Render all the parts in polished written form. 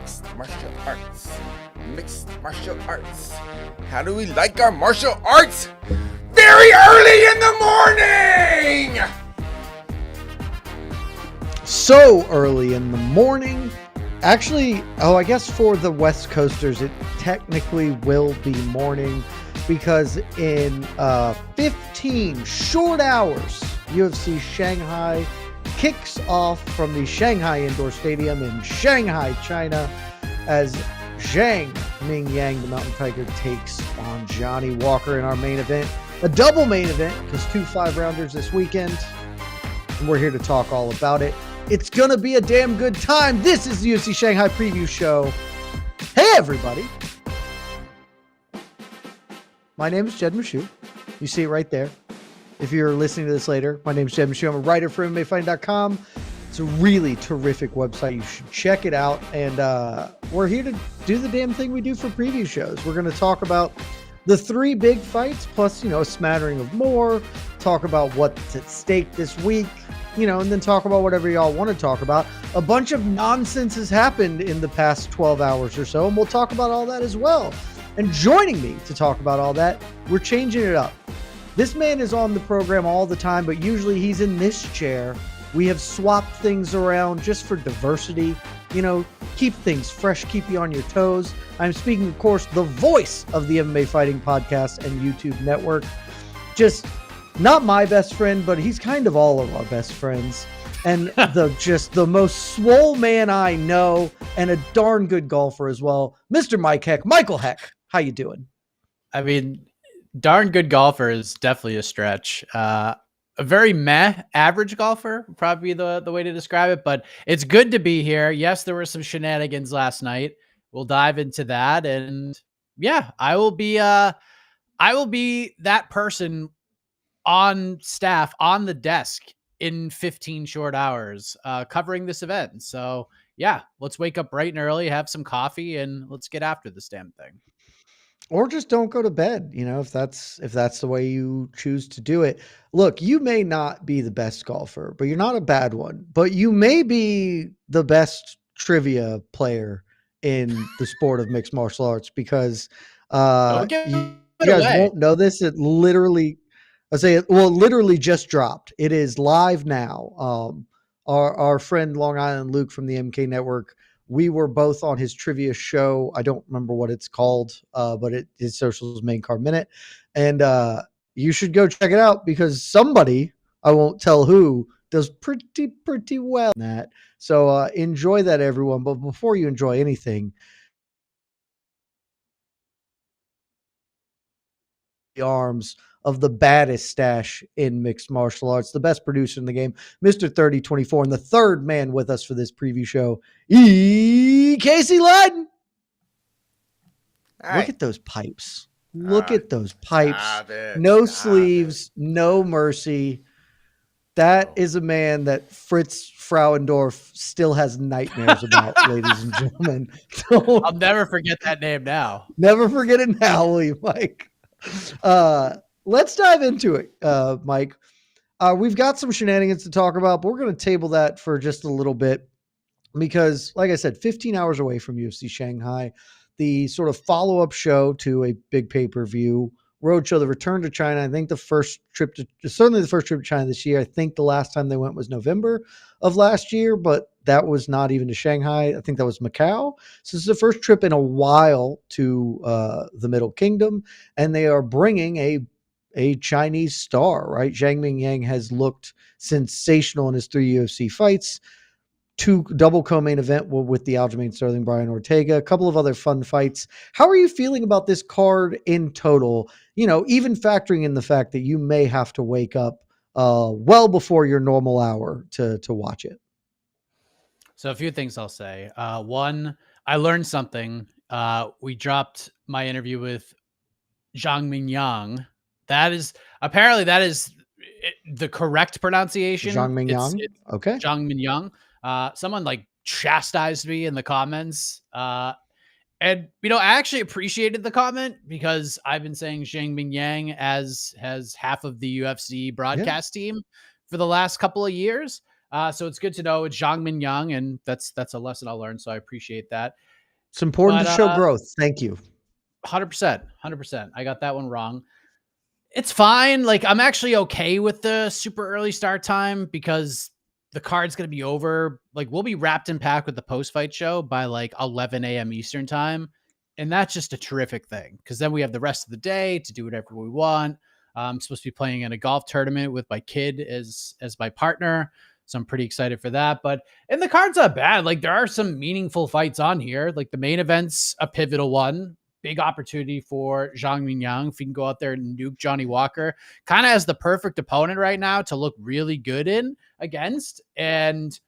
mixed martial arts. Mixed martial arts. How do we like our martial arts? Very early in the morning! So early in the morning. Actually, I guess for the West Coasters, it technically will be morning because in 15 short hours, UFC Shanghai kicks off from the Shanghai Indoor Stadium in Shanghai, China, as Zhang Mingyang, the Mountain Tiger, takes on Johnny Walker in our main event. A double main event because 2 5-rounders this weekend. And we're here to talk all about it. It's going to be a damn good time. This is the UFC Shanghai preview show. Hey, everybody. My name is Jed Meshew. You see it right there. If you're listening to this later, my name is Jed Meshew. I'm a writer for MMAfighting.com. It's a really terrific website. You should check it out. And we're here to do the damn thing we do for preview shows. We're going to talk about the 3 big fights, plus, a smattering of more. Talk about what's at stake this week. And then talk about whatever y'all want to talk about. A bunch of nonsense has happened in the past 12 hours or so, and we'll talk about all that as well. And joining me to talk about all that, we're changing it up. This man is on the program all the time, but usually he's in this chair. We have swapped things around just for diversity, keep things fresh, keep you on your toes. I'm speaking, of course, the voice of the MMA Fighting Podcast and YouTube network. Just not my best friend, but he's kind of all of our best friends. And the most swole man I know, and a darn good golfer as well, Mr. Mike Heck. Michael Heck, how you doing? I mean, darn good golfer is definitely a stretch. A very average golfer would probably be the way to describe it, but it's good to be here. Yes, there were some shenanigans last night. We'll dive into that. And yeah, I will be that person on staff, on the desk in 15 short hours, covering this event. So yeah, let's wake up bright and early, have some coffee, and let's get after this damn thing. Or just don't go to bed, if that's the way you choose to do it. Look, you may not be the best golfer, but you're not a bad one. But you may be the best trivia player in the sport of mixed martial arts because you guys won't know this. It literally just dropped. It is live now. Our friend Long Island Luke from the MK Network, we were both on his trivia show. I don't remember what it's called, but his socials Main Card Minute. And you should go check it out because somebody, I won't tell who, does pretty well in that. So enjoy that, everyone. But before you enjoy anything, the arms of the baddest stash in mixed martial arts, the best producer in the game, Mr. 3024, and the third man with us for this preview show, Casey Lyden. Look at those pipes. Look at those pipes. No sleeves, no mercy. That is a man that Fritz Frauendorf still has nightmares about, ladies and gentlemen. I'll never forget that name now. Never forget it now, will you, Mike? Let's dive into it, Mike. We've got some shenanigans to talk about, but we're going to table that for just a little bit because, like I said, 15 hours away from UFC Shanghai, the sort of follow-up show to a big pay-per-view roadshow, the return to China. I think certainly the first trip to China this year. I think the last time they went was November of last year, but that was not even to Shanghai. I think that was Macau. So this is the first trip in a while to the Middle Kingdom, and they are bringing a Chinese star, right? Zhang Mingyang has looked sensational in his 3 UFC fights. 2 double co-main event with the Aljo Sterling, Brian Ortega, a couple of other fun fights. How are you feeling about this card in total? Even factoring in the fact that you may have to wake up well before your normal hour to watch it. So a few things I'll say. One, I learned something. We dropped my interview with Zhang Mingyang. That is the correct pronunciation. Zhang Mingyang. Okay. Zhang Mingyang. Someone chastised me in the comments. And, I actually appreciated the comment because I've been saying Zhang Mingyang as half of the UFC broadcast team for the last couple of years. So it's good to know it's Zhang Mingyang, and that's a lesson I'll learn. So I appreciate that. It's important But to show growth. Thank you. 100%, 100%. I got that one wrong. It's fine. Like, I'm actually okay with the super early start time because the card's going to be over. Like, we'll be wrapped in pack with the post-fight show by like 11 a.m. Eastern time. And that's just a terrific thing because then we have the rest of the day to do whatever we want. I'm supposed to be playing in a golf tournament with my kid as my partner. So I'm pretty excited for that. And the card's not bad. Like, there are some meaningful fights on here. Like, the main event's a pivotal one. Big opportunity for Zhang Mingyang if he can go out there and nuke Johnny Walker. Kind of has the perfect opponent right now to look really good against. And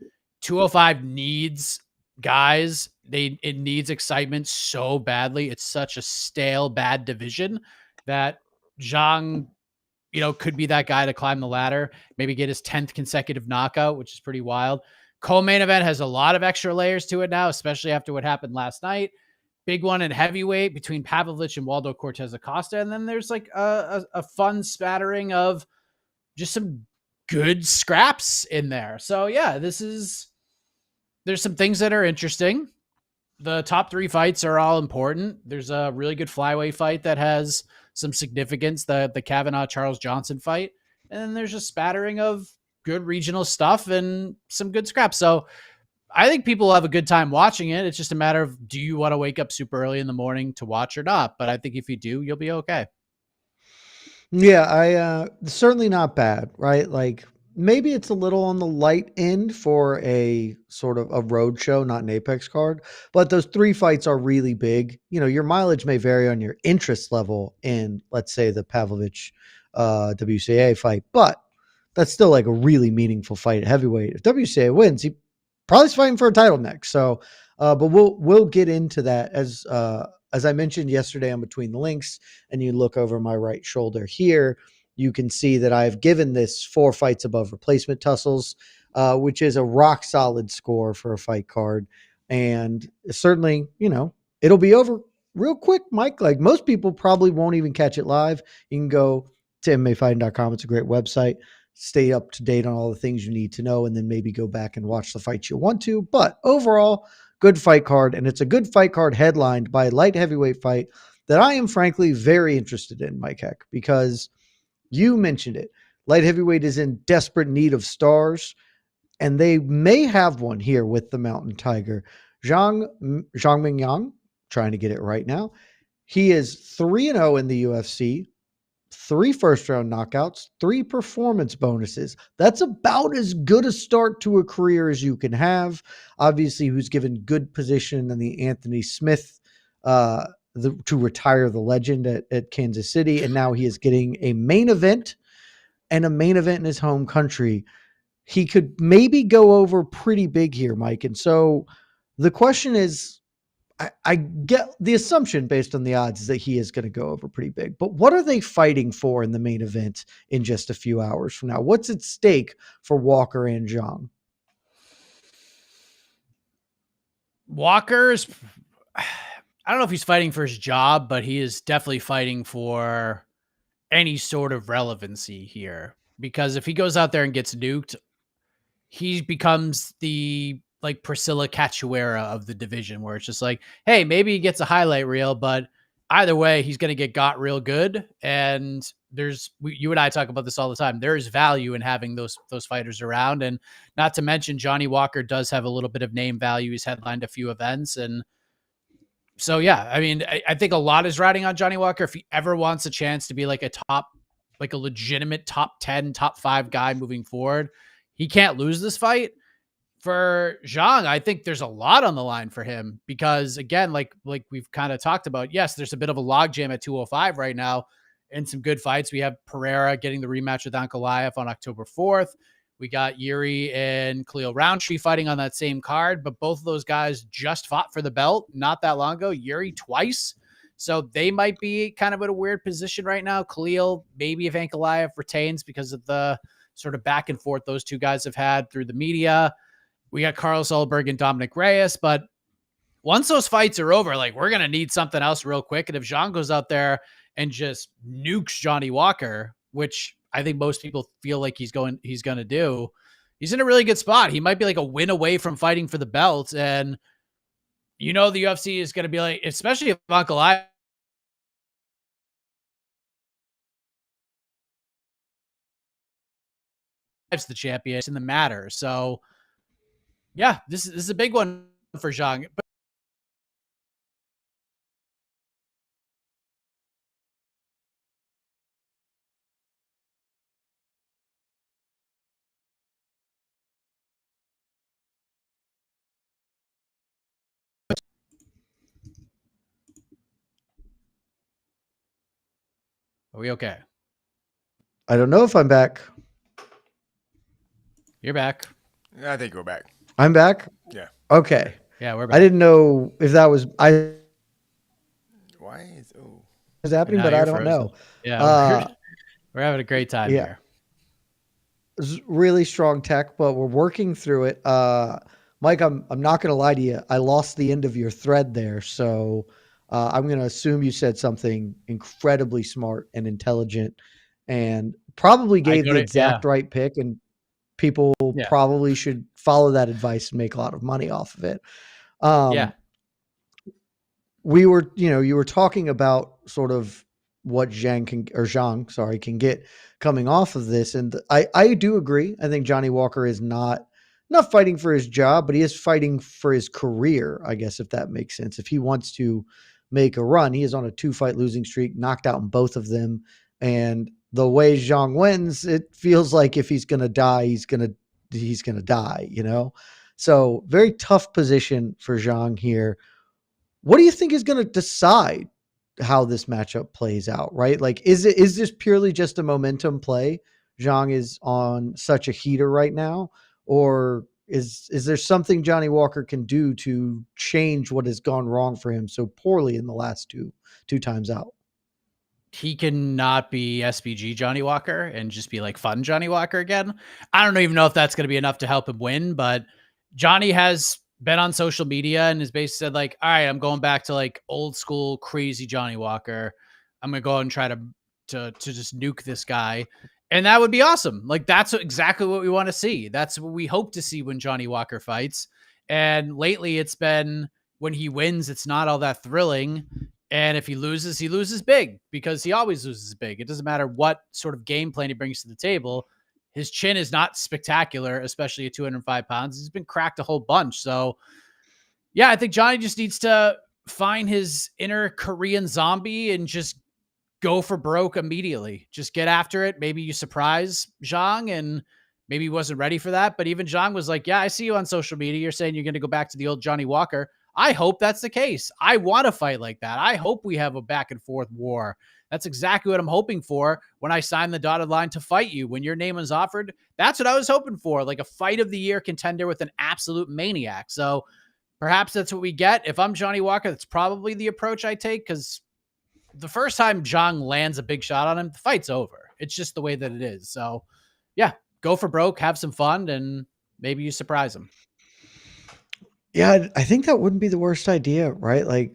205 needs guys. It needs excitement so badly. It's such a stale, bad division that Zhang, could be that guy to climb the ladder, maybe get his 10th consecutive knockout, which is pretty wild. Co-main event has a lot of extra layers to it now, especially after what happened last night. Big one in heavyweight between Pavlovich and Waldo Cortes-Acosta. And then there's like a fun spattering of just some good scraps in there. So yeah, there's some things that are interesting. The top 3 fights are all important. There's a really good flyweight fight that has some significance, the Kavanaugh Charles Johnson fight. And then there's a spattering of good regional stuff and some good scraps. So I think people will have a good time watching it. It's just a matter of, do you want to wake up super early in the morning to watch or not? But I think if you do, you'll be okay. Yeah, certainly not bad, right? Like, maybe it's a little on the light end for a sort of a road show, not an Apex card, but those 3 fights are really big. Your mileage may vary on your interest level in, let's say, the Pavlovich WCA fight, but that's still like a really meaningful fight at heavyweight. If WCA wins, he probably is fighting for a title next. So, but we'll get into that as I mentioned yesterday on Between the Links, and you look over my right shoulder here, you can see that I've given this 4 fights above replacement tussles, which is a rock solid score for a fight card. And certainly, it'll be over real quick, Mike. Like, most people probably won't even catch it live. You can go to MMAfighting.com. It's a great website. Stay up to date on all the things you need to know, and then maybe go back and watch the fights you want to. But overall, good fight card, and it's a good fight card headlined by a light heavyweight fight that I am frankly very interested in, Mike Heck, because you mentioned it. Light heavyweight is in desperate need of stars, and they may have one here with the Mountain Tiger. Zhang Mingyang, trying to get it right now. He is 3-0 in the UFC, 3 first-round knockouts, 3 performance bonuses. That's about as good a start to a career as you can have. Obviously, who's given good position in the Anthony Smith to retire the legend at Kansas City, and now he is getting a main event and a main event in his home country. He could maybe go over pretty big here, Mike. And so the question is, I get the assumption based on the odds is that he is going to go over pretty big, but what are they fighting for in the main event in just a few hours from now? What's at stake for Walker and Zhang? Walker's, I don't know if he's fighting for his job, but he is definitely fighting for any sort of relevancy here, because if he goes out there and gets nuked, he becomes the like Priscilla Cachoeira of the division, where it's just like, hey, maybe he gets a highlight reel, but either way, he's going to get got real good. And you and I talk about this all the time. There is value in having those fighters around. And not to mention Johnny Walker does have a little bit of name value. He's headlined a few events. And so, yeah, I mean, I think a lot is riding on Johnny Walker. If he ever wants a chance to be like a legitimate top 10, top 5 guy moving forward, he can't lose this fight. For Zhang, I think there's a lot on the line for him because, again, like we've kind of talked about, yes, there's a bit of a logjam at 205 right now and some good fights. We have Pereira getting the rematch with Ankalaev on October 4th. We got Yuri and Khalil Roundtree fighting on that same card, but both of those guys just fought for the belt not that long ago. Yuri twice. So they might be kind of in a weird position right now. Khalil, maybe if Ankalaev retains because of the sort of back and forth those two guys have had through the media. We got Carlos Ulberg and Dominic Reyes, but once those fights are over, like, we're going to need something else real quick. And if Zhang goes out there and just nukes Johnny Walker, which I think most people feel like he's going to do, he's in a really good spot. He might be like a win away from fighting for the belt. And the UFC is going to be like, especially if Uncle I the champion in the matter. So yeah, this is a big one for Zhang. But are we okay? I don't know if I'm back. You're back. I think we're back. I'm back. Yeah. Okay. Yeah, we're back. I didn't know if that was Why is was happening, but I don't know. Yeah, we're having a great time here. It's really strong tech, but we're working through it. Mike, I'm not going to lie to you. I lost the end of your thread there, so I'm going to assume you said something incredibly smart and intelligent, and probably gave the exact right pick. And people probably should follow that advice and make a lot of money off of it. We were, you were talking about sort of what Zhang can get coming off of this. And I do agree. I think Johnny Walker is not fighting for his job, but he is fighting for his career, I guess, if that makes sense. If he wants to make a run, he is on a 2-fight losing streak, knocked out in both of them. And the way Zhang wins, it feels like if he's going to die, he's going to die, So very tough position for Zhang here. What do you think is going to decide how this matchup plays out, right? Like, is this purely just a momentum play? Zhang is on such a heater right now, or is there something Johnny Walker can do to change what has gone wrong for him so poorly in the last two times out? He cannot be SBG Johnny Walker and just be like fun Johnny Walker again. I don't even know if that's going to be enough to help him win, but Johnny has been on social media and has basically said like, all right, I'm going back to like old school crazy Johnny Walker. I'm going to go out and try to just nuke this guy. And that would be awesome. Like, that's exactly what we want to see. That's what we hope to see when Johnny Walker fights. And lately it's been when he wins, it's not all that thrilling. And if he loses big, because he always loses big. It doesn't matter what sort of game plan he brings to the table. His chin is not spectacular, especially at 205 pounds. He's been cracked a whole bunch. So, yeah, I think Johnny just needs to find his inner Korean zombie and just go for broke immediately. Just get after it. Maybe you surprise Zhang, and maybe he wasn't ready for that. But even Zhang was like, yeah, I see you on social media. You're saying you're going to go back to the old Johnny Walker. I hope that's the case. I want to fight like that. I hope we have a back and forth war. That's exactly what I'm hoping for when I sign the dotted line to fight you. When your name was offered, that's what I was hoping for, like a fight of the year contender with an absolute maniac. So perhaps that's what we get. If I'm Johnny Walker, that's probably the approach I take, because the first time Zhang lands a big shot on him, the fight's over. It's just the way that it is. So yeah, go for broke, have some fun, and maybe you surprise him. Yeah, I think that wouldn't be the worst idea, right? Like,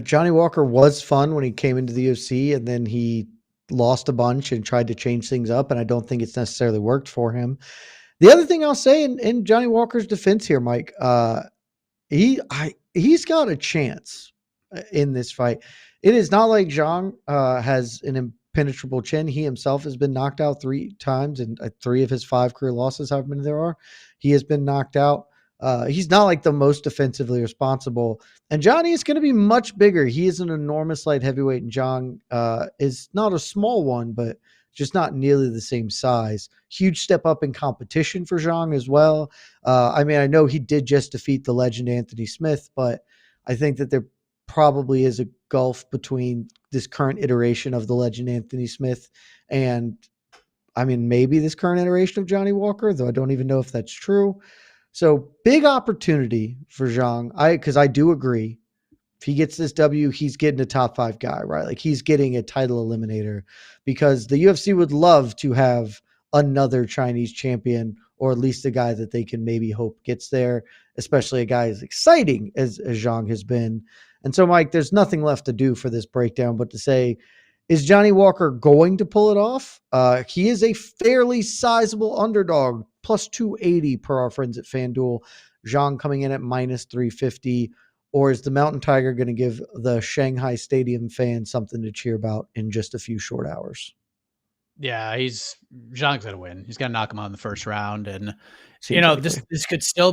Johnny Walker was fun when he came into the UFC, and then he lost a bunch and tried to change things up, and I don't think it's necessarily worked for him. The other thing I'll say in Johnny Walker's defense here, Mike, he's got a chance in this fight. It is not like Zhang has an impenetrable chin. He himself has been knocked out 3 times, and 3 of his 5 career losses, however many there are, he has been knocked out. He's not like the most defensively responsible. And Johnny is going to be much bigger. He is an enormous light heavyweight, and Zhang is not a small one, but just not nearly the same size. Huge step up in competition for Zhang as well. I mean, I know he did just defeat the legend Anthony Smith, but I think that there probably is a gulf between this current iteration of the legend Anthony Smith and, I mean, maybe this current iteration of Johnny Walker, though I don't even know if that's true. So big opportunity for Zhang. Because I do agree. If he gets this W, he's getting a top 5 guy, right? Like, he's getting a title eliminator, because the UFC would love to have another Chinese champion, or at least a guy that they can maybe hope gets there, especially a guy as exciting as Zhang has been. And so, Mike, there's nothing left to do for this breakdown but to say, is Johnny Walker going to pull it off? He is a fairly sizable underdog, plus 280 per our friends at FanDuel. Zhang coming in at minus 350. or is the Mountain Tiger going to give the Shanghai Stadium fans something to cheer about in just a few short hours? Yeah, Zhang's gonna win. He's gonna knock him out in the first round, and Seems likely. this could still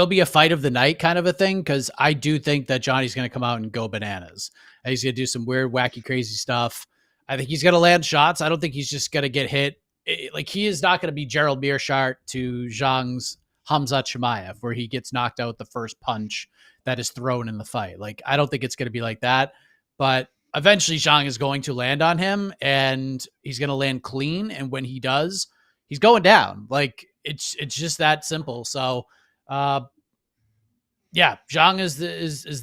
be a fight of the night kind of a thing, because I do think that Johnny's gonna come out and go bananas. And he's gonna do some weird, wacky, crazy stuff. I think he's gonna land shots. I don't think he's just gonna get hit. Like, he is not gonna be Gerald Mearshart to Zhang's Hamzat Chimaev, where he gets knocked out the first punch that is thrown in the fight. Like, I don't think it's gonna be like that, but eventually Zhang is going to land on him, and he's going to land clean. And when he does, he's going down. Like, it's just that simple. So, yeah, Zhang is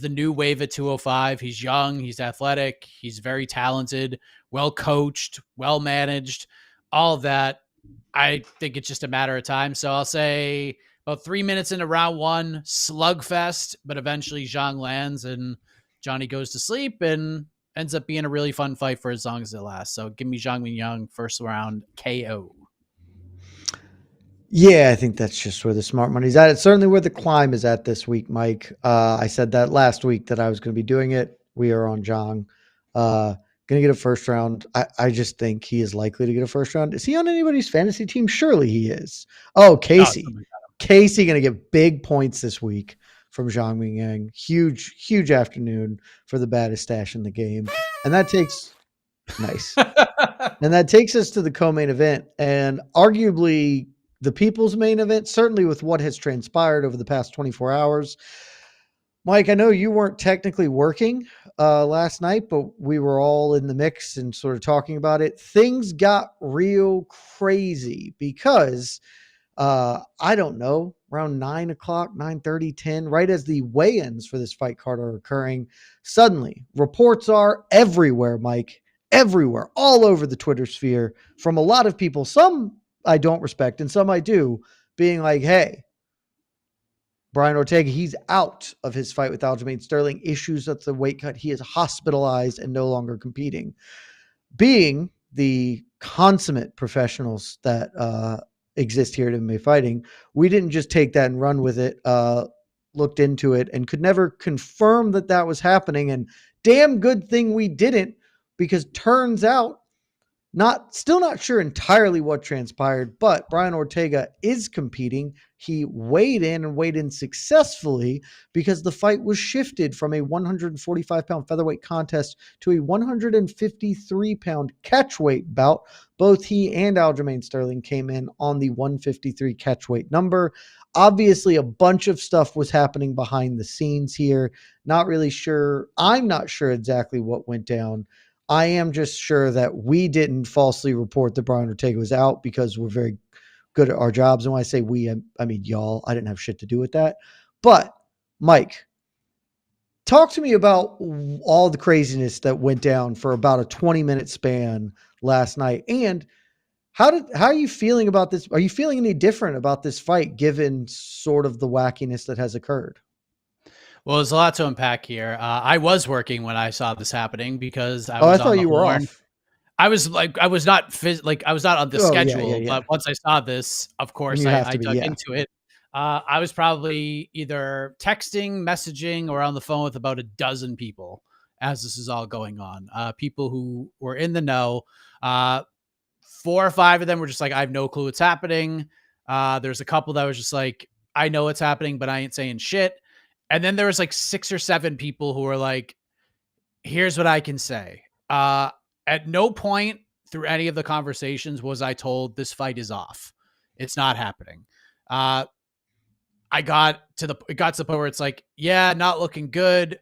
the new wave at 205. He's young, he's athletic, he's very talented, well coached, well managed, all of that. I think it's just a matter of time. So I'll say about 3 minutes into round one, slugfest, but eventually Zhang lands and Johnny goes to sleep, and ends up being a really fun fight for as long as it lasts. So give me Zhang Mingyang first round KO. Yeah, I think that's just where the smart money's at. It's certainly where the climb is at this week, Mike. I said that last week that I was going to be doing it. We are on Zhang. Going to get a first round. I just think he is likely to get a first round. Is he on anybody's fantasy team? Surely he is. Oh, Casey. Casey going to get big points this week from Zhang Mingyang. Huge afternoon for the baddest stash in the game. And that takes nice. And that takes us to the co-main event, and arguably the people's main event, certainly with what has transpired over the past 24 hours. Mike, I know you weren't technically working last night, but we were all in the mix and sort of talking about it. Things got real crazy because I don't know, around 9 o'clock, 9:30, 10, right as the weigh-ins for this fight card are occurring, suddenly reports are everywhere, Mike, everywhere, all over the Twitter sphere from a lot of people, some I don't respect and some I do, being like, hey, Brian Ortega, he's out of his fight with Aljamain Sterling, issues at the weight cut. He is hospitalized and no longer competing. Being the consummate professionals that exist here at MMA Fighting, we didn't just take that and run with it, looked into it, and could never confirm that that was happening. And damn good thing we didn't, because turns out, still not sure entirely what transpired, but Brian Ortega is competing. He weighed in successfully because the fight was shifted from a 145-pound featherweight contest to a 153-pound catchweight bout. Both he and Aljamain Sterling came in on the 153 catchweight number. Obviously, a bunch of stuff was happening behind the scenes here. Not really sure. I'm not sure exactly what went down. I am just sure that we didn't falsely report that Brian Ortega was out because we're very good at our jobs. And when I say we, I mean y'all. I didn't have shit to do with that. But, Mike, talk to me about all the craziness that went down for about a 20-minute span last night. And how are you feeling about this? Are you feeling any different about this fight given sort of the wackiness that has occurred? Well, there's a lot to unpack here. I was working when I saw this happening because I thought you were off. I was not on the schedule, yeah. but once I saw this, of course, I dug into it. I was probably either texting, messaging, or on the phone with about a dozen people as this is all going on. People who were in the know. 4 or 5 of them were just like, I have no clue what's happening. There's a couple that was just like, I know what's happening, but I ain't saying shit. And then there was like 6 or 7 people who were like, here's what I can say. At no point through any of the conversations was I told this fight is off. It's not happening. It got to the point where it's like, yeah, not looking good.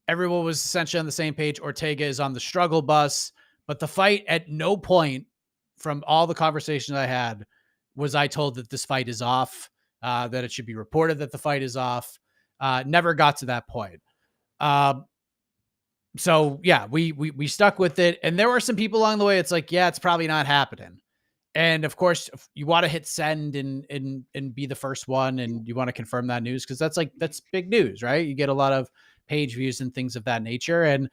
Everyone was essentially on the same page. Ortega is on the struggle bus, but the fight at no point from all the conversations I had was I told that this fight is off, that it should be reported that the fight is off. Never got to that point. So yeah, we stuck with it. And there were some people along the way. It's like, yeah, it's probably not happening. And of course you want to hit send and be the first one. And you want to confirm that news, cause that's big news, right? You get a lot of page views and things of that nature. And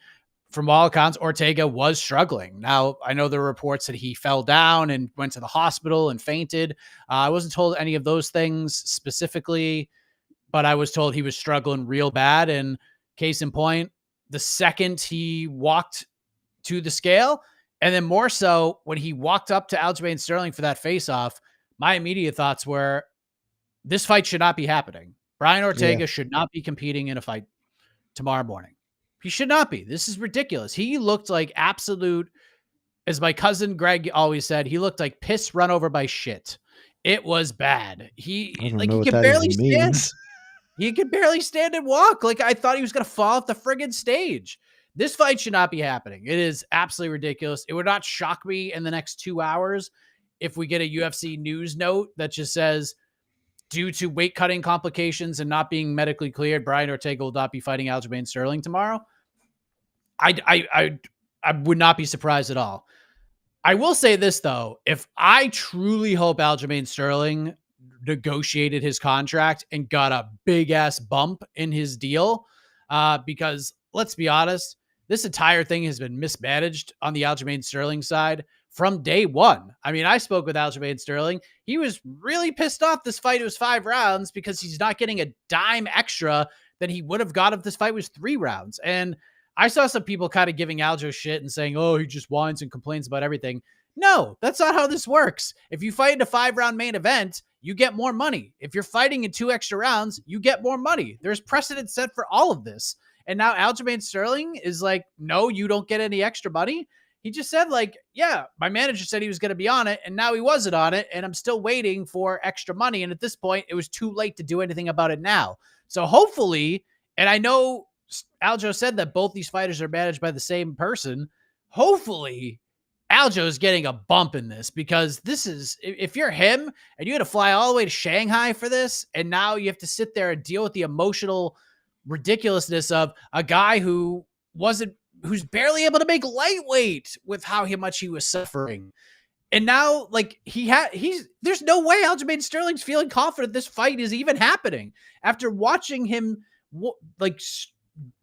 from all accounts, Ortega was struggling. Now, I know there were reports that he fell down and went to the hospital and fainted. I wasn't told any of those things specifically. but I was told he was struggling real bad. And case in point, the second he walked to the scale, and then more so when he walked up to Aljamain Sterling for that face-off, my immediate thoughts were, this fight should not be happening. Brian Ortega should not be competing in a fight tomorrow morning. He should not be. This is ridiculous. He looked like absolute, as my cousin Greg always said, he looked like piss run over by shit. It was bad. He could barely stand. He could barely stand and walk. Like, I thought he was going to fall off the friggin' stage. This fight should not be happening. It is absolutely ridiculous. It would not shock me in the next 2 hours if we get a UFC news note that just says, due to weight cutting complications and not being medically cleared, Brian Ortega will not be fighting Aljamain Sterling tomorrow. I would not be surprised at all. I will say this, though. If I truly hope Aljamain Sterling negotiated his contract and got a big ass bump in his deal, because let's be honest, this entire thing has been mismanaged on the Aljamain Sterling side from day one. I mean, I spoke with Aljamain Sterling. He was really pissed off this fight was 5 rounds because he's not getting a dime extra than he would have got if this fight was 3 rounds. And I saw some people kind of giving Aljo shit and saying, oh, he just whines and complains about everything. No, that's not how this works. If you fight in a 5-round main event, you get more money. If you're fighting in 2 extra rounds, you get more money. There's precedent set for all of this. And now Aljamain Sterling is like, no, you don't get any extra money. He just said, like, yeah, my manager said he was going to be on it, and now he wasn't on it, and I'm still waiting for extra money. And at this point, it was too late to do anything about it now. So hopefully, and I know Aljo said that both these fighters are managed by the same person. Hopefully, Aljo is getting a bump in this, because this is, if you're him and you had to fly all the way to Shanghai for this, and now you have to sit there and deal with the emotional ridiculous's of a guy who's barely able to make lightweight with how much he was suffering. And now, like, there's no way Aljamain Sterling's feeling confident this fight is even happening after watching him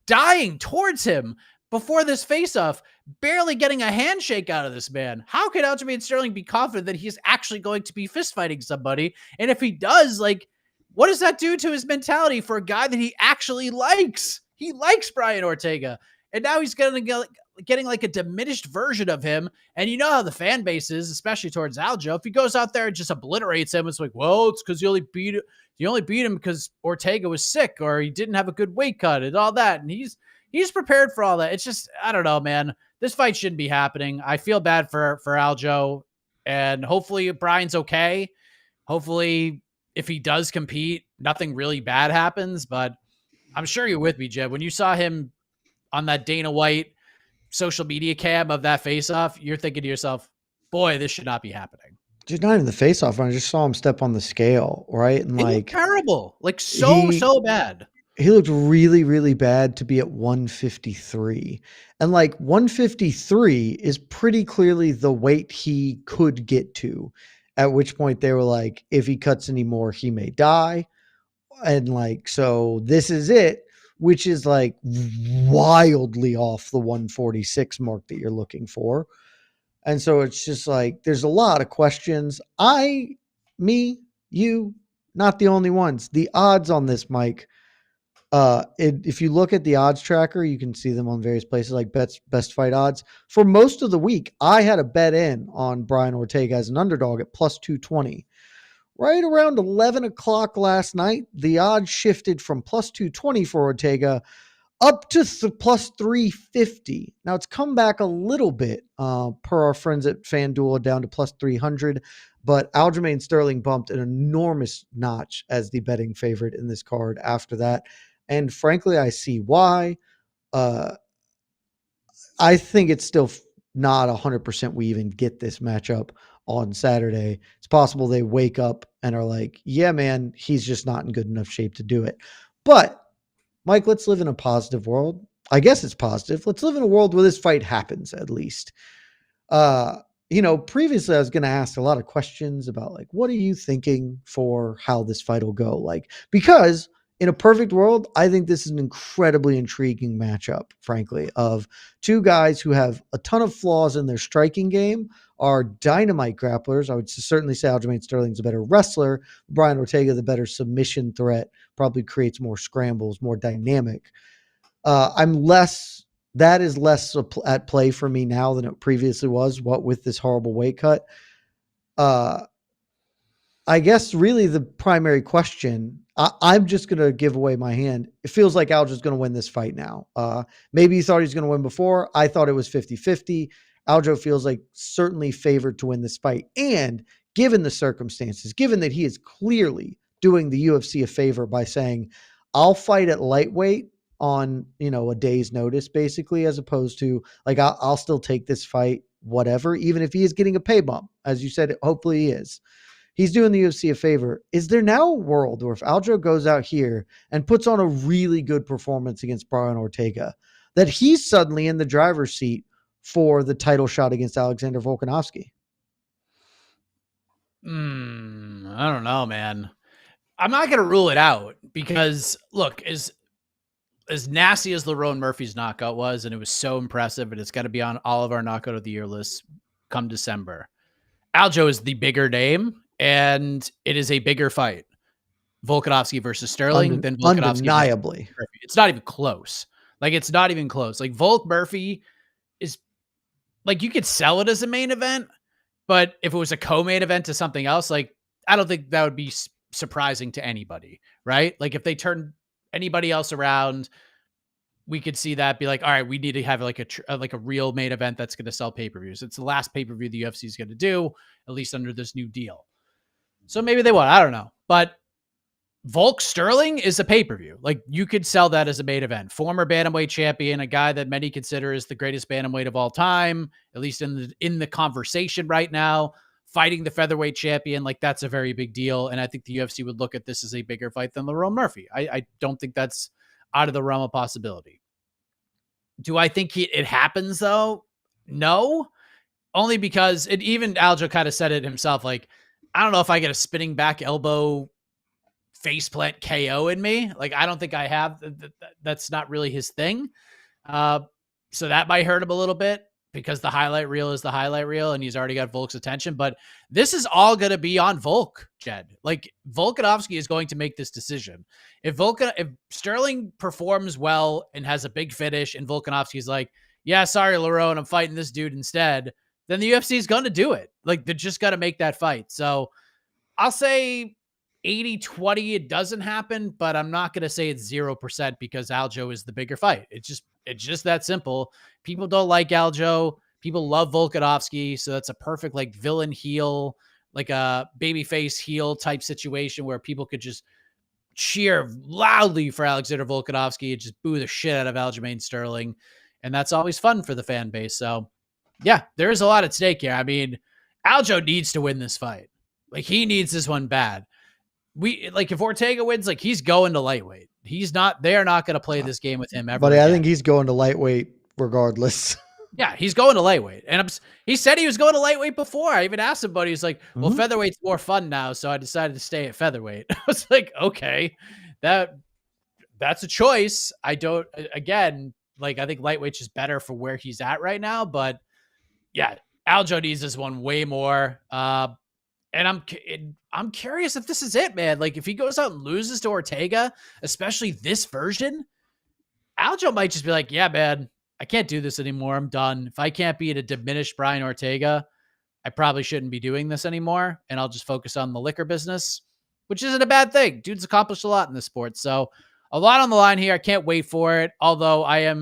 dying towards him before this face-off, barely getting a handshake out of this man. How can Aljamain Sterling be confident that he's actually going to be fist fighting somebody? And if he does, like, what does that do to his mentality for a guy that he actually likes? He likes Brian Ortega. And now he's getting like a diminished version of him. And you know how the fan base is, especially towards Aljo. If he goes out there and just obliterates him, it's like, well, it's because you only beat him because Ortega was sick or he didn't have a good weight cut and all that. And he's prepared for all that. It's just, I don't know, man. This fight shouldn't be happening. I feel bad for Aljo, and hopefully Brian's okay. Hopefully, if he does compete, nothing really bad happens. But I'm sure you're with me, Jeb. When you saw him on that Dana White social media cam of that face-off, you're thinking to yourself, boy, this should not be happening. Just not even the face-off. I just saw him step on the scale, right? And like, terrible. Like, so bad. He looked really, really bad to be at 153. And like 153 is pretty clearly the weight he could get to, at which point they were like, if he cuts anymore, he may die. And like, so this is it, which is like wildly off the 146 mark that you're looking for. And so it's just like, there's a lot of questions. You, not the only ones. The odds on this, Mike, if you look at the odds tracker, you can see them on various places like best fight odds. For most of the week, I had a bet in on Brian Ortega as an underdog at plus 220. Right around 11 o'clock last night, the odds shifted from plus 220 for Ortega up to plus 350. Now it's come back a little bit per our friends at FanDuel, down to plus 300, but Aljamain Sterling bumped an enormous notch as the betting favorite in this card after that. And frankly, I see why. I think it's still not 100% we even get this matchup on Saturday. It's possible they wake up and are like, yeah, man, he's just not in good enough shape to do it. But Mike, let's live in a positive world. I guess it's positive. Let's live in a world where this fight happens, at least. Previously I was going to ask a lot of questions about like, what are you thinking for how this fight will go? Like, because in a perfect world, I think this is an incredibly intriguing matchup, frankly, of two guys who have a ton of flaws in their striking game, are dynamite grapplers. I would certainly say Aljamain Sterling's a better wrestler. Brian Ortega, the better submission threat, probably creates more scrambles, more dynamic. That is less at play for me now than it previously was, what with this horrible weight cut. I guess really the primary question, I'm just going to give away my hand. It feels like Aljo's going to win this fight now. Maybe he thought he was going to win before. I thought it was 50-50. Aljo feels like certainly favored to win this fight. And given the circumstances, given that he is clearly doing the UFC a favor by saying, I'll fight at lightweight on, a day's notice, basically, as opposed to like, I'll still take this fight, whatever, even if he is getting a pay bump, as you said, hopefully he is. He's doing the UFC a favor. Is there now a world where if Aljo goes out here and puts on a really good performance against Brian Ortega, that he's suddenly in the driver's seat for the title shot against Alexander Volkanovski? I don't know, man. I'm not going to rule it out because, look, as nasty as Lerone Murphy's knockout was, and it was so impressive, and it's got to be on all of our knockout of the year lists come December, Aljo is the bigger name, and it is a bigger fight. Volkanovski versus Sterling than Volkanovski undeniably. Versus Murphy. It's not even close. It's not even close. Volk Murphy is you could sell it as a main event, but if it was a co-main event to something else, I don't think that would be surprising to anybody, right? If they turn anybody else around, we could see that be all right, we need to have a real main event that's going to sell pay-per-views. It's the last pay-per-view the UFC is going to do, at least under this new deal. So maybe they won't. I don't know. But Volk Sterling is a pay-per-view. You could sell that as a main event. Former bantamweight champion, a guy that many consider is the greatest bantamweight of all time, at least in the conversation right now, fighting the featherweight champion. That's a very big deal. And I think the UFC would look at this as a bigger fight than Lerone Murphy. I don't think that's out of the realm of possibility. Do I think it happens though? No, only because even Aljo kind of said it himself. I don't know if I get a spinning back elbow faceplant KO in me. I don't think I have. That's not really his thing. So that might hurt him a little bit because the highlight reel is the highlight reel and he's already got Volk's attention. But this is all going to be on Volk, Jed. Volkanovski is going to make this decision. If Sterling performs well and has a big finish and Volkanovski's yeah, sorry, Lerone, I'm fighting this dude instead, then the UFC is going to do it. They're just got to make that fight. So I'll say 80-20, it doesn't happen, but I'm not going to say it's 0% because Aljo is the bigger fight. It's just that simple. People don't like Aljo. People love Volkanovski. So that's a perfect villain heel, a babyface heel type situation where people could just cheer loudly for Alexander Volkanovski and just boo the shit out of Aljamain Sterling. And that's always fun for the fan base. So yeah, there is a lot at stake here. I mean, Aljo needs to win this fight. He needs this one bad. If Ortega wins, he's going to lightweight. They're not going to play this game with him ever. But I think he's going to lightweight regardless. Yeah, he's going to lightweight. And he said he was going to lightweight before. I even asked him, but he's well, featherweight's more fun now. So I decided to stay at featherweight. I was okay, that's a choice. I don't, again, I think lightweight's just better for where he's at right now. But yeah, Aljo needs this one way more. And I'm curious if this is it, man. If he goes out and loses to Ortega, especially this version, Aljo might just be yeah, man, I can't do this anymore. I'm done. If I can't beat a diminished Brian Ortega, I probably shouldn't be doing this anymore. And I'll just focus on the liquor business, which isn't a bad thing. Dude's accomplished a lot in this sport. So a lot on the line here. I can't wait for it. Although I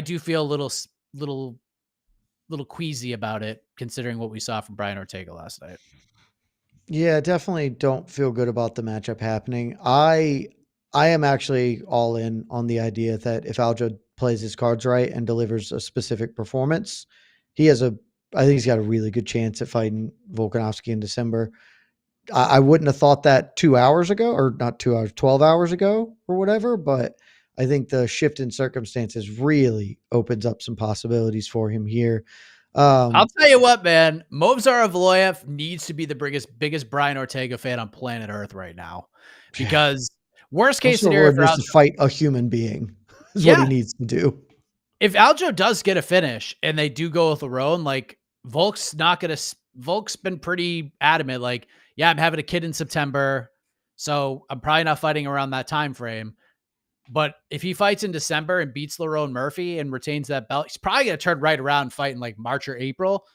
do feel a little queasy about it, considering what we saw from Brian Ortega last night. Yeah, definitely don't feel good about the matchup happening. I am actually all in on the idea that if Aljo plays his cards right and delivers a specific performance, I think he's got a really good chance at fighting Volkanovski in December. I wouldn't have thought that 2 hours ago, or not 2 hours, 12 hours ago or whatever, but I think the shift in circumstances really opens up some possibilities for him here. I'll tell you what, man, Movsar Evloev needs to be the biggest Brian Ortega fan on planet Earth right now, because Worst case Also, scenario for needs Aljo. to fight a human being is what he needs to do. If Aljo does get a finish and they do go with Lerone, like Volk's been pretty adamant. Like, yeah, I'm having a kid in September, so I'm probably not fighting around that time frame. But if he fights in December and beats Lerone Murphy and retains that belt, he's probably going to turn right around and fight in like March or April.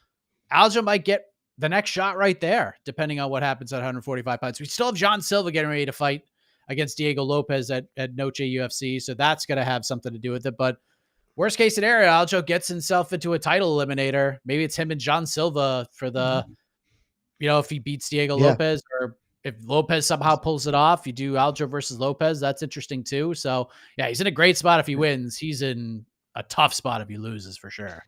Aljo might get the next shot right there, depending on what happens at 145 pounds. We still have John Silva getting ready to fight against Diego Lopez at Noche UFC, so that's going to have something to do with it. But worst case scenario, Aljo gets himself into a title eliminator. Maybe it's him and John Silva for the, if he beats Diego Lopez, or if Lopez somehow pulls it off, you do Aljo versus Lopez. That's interesting too. So yeah, he's in a great spot if he wins. He's in a tough spot if he loses for sure.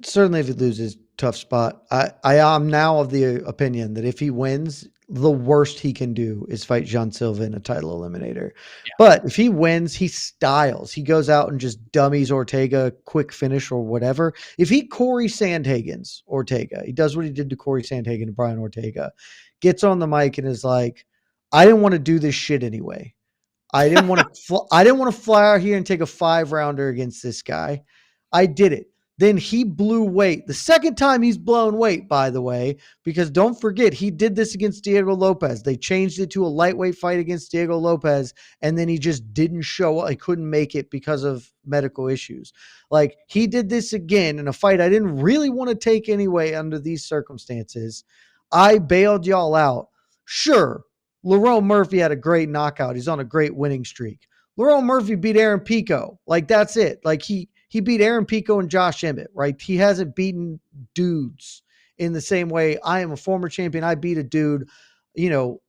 Certainly if he loses, tough spot. I am now of the opinion that if he wins, the worst he can do is fight Jean Silva in a title eliminator. Yeah. But if he wins, he styles. He goes out and just dummies Ortega, quick finish or whatever. If he Corey Sandhagen's Ortega, he does what he did to Corey Sandhagen and Brian Ortega, gets on the mic and is like, I didn't want to do this shit anyway. I didn't want to fly out here and take a 5-rounder against this guy. I did it. Then he blew weight. The second time he's blown weight, by the way, because don't forget, he did this against Diego Lopez. They changed it to a lightweight fight against Diego Lopez, and then he just didn't show up. He couldn't make it because of medical issues. Like, he did this again in a fight I didn't really want to take anyway under these circumstances. I bailed y'all out. Sure, Lerone Murphy had a great knockout. He's on a great winning streak. Lerone Murphy beat Aaron Pico. Like, that's it. Like, he beat Aaron Pico and Josh Emmett, right? He hasn't beaten dudes in the same way. I am a former champion. I beat a dude.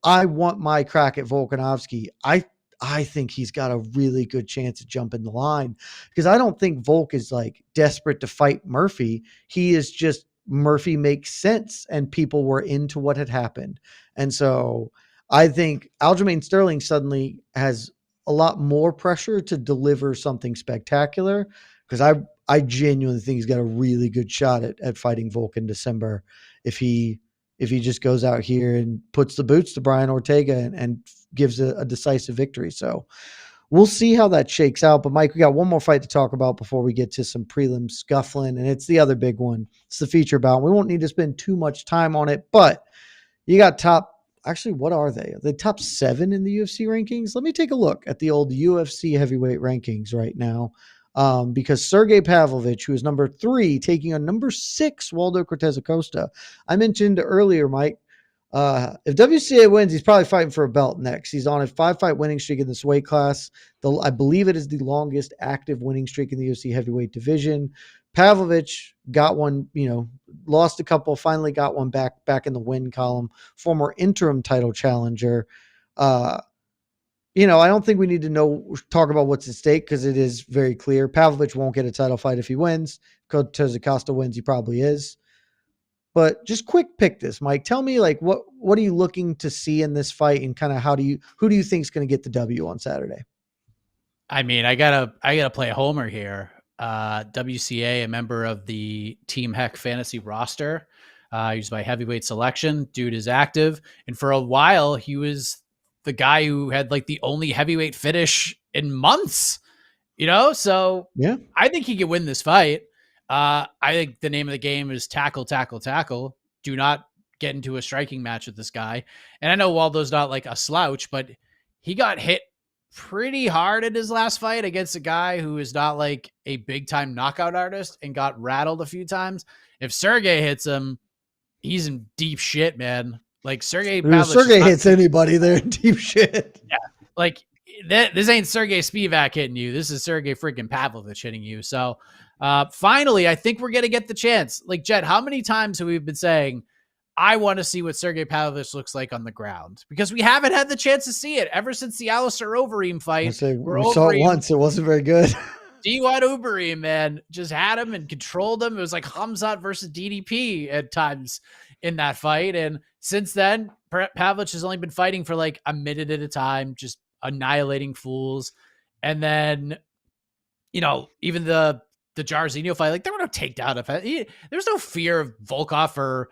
I want my crack at Volkanovski. I think he's got a really good chance of jumping the line because I don't think Volk is like desperate to fight Murphy. He is just Murphy makes sense and people were into what had happened. And so I think Aljamain Sterling suddenly has a lot more pressure to deliver something spectacular because I genuinely think he's got a really good shot at fighting Volk in December if he just goes out here and puts the boots to Brian Ortega and gives a decisive victory. So we'll see how that shakes out. But Mike, we got one more fight to talk about before we get to some prelim scuffling, and it's the other big one. It's the feature bout. We won't need to spend too much time on it, but you got actually, what are they? Are they top 7 in the UFC rankings? Let me take a look at the old UFC heavyweight rankings right now. Because Sergei Pavlovich, who is number 3, taking on number 6, Waldo Cortes-Acosta. I mentioned earlier, Mike, if WCA wins, he's probably fighting for a belt next. He's on a 5-fight winning streak in this weight class. I believe it is the longest active winning streak in the UFC heavyweight division. Pavlovich got one, lost a couple, finally got one back in the win column. Former interim title challenger. I don't think we need to talk about what's at stake because it is very clear. Pavlovich won't get a title fight if he wins. Cortes-Acosta wins, he probably is. But just quick pick this, Mike. Tell me, like, what are you looking to see in this fight, and kind of who do you think is going to get the W on Saturday? I mean, I gotta play a homer here. WCA, a member of the Team Heck fantasy roster, he's my heavyweight selection. Dude is active, and for a while he was the guy who had like the only heavyweight finish in months, so yeah, I think he can win this fight. I think the name of the game is tackle, tackle, tackle. Do not get into a striking match with this guy. And I know Waldo's not like a slouch, but he got hit pretty hard in his last fight against a guy who is not like a big time knockout artist and got rattled a few times. If Sergei hits him, he's in deep shit, man. Like Sergei hits anybody, they're in deep shit. Yeah. Like this ain't Sergei Spivak hitting you. This is Sergei freaking Pavlovich hitting you. So finally, I think we're going to get the chance. Like, Jet, how many times have we been saying, I want to see what Sergei Pavlovich looks like on the ground? Because we haven't had the chance to see it ever since the Alistair Overeem fight. We saw it once. It wasn't very good. D1 Overeem, man, just had him and controlled him. It was like Hamzat versus DDP at times in that fight. And since then, Pavlovich has only been fighting for like a minute at a time, just annihilating fools. And then, even the Jairzinho fight, like there were no takedown effect. There's no fear of Volkov or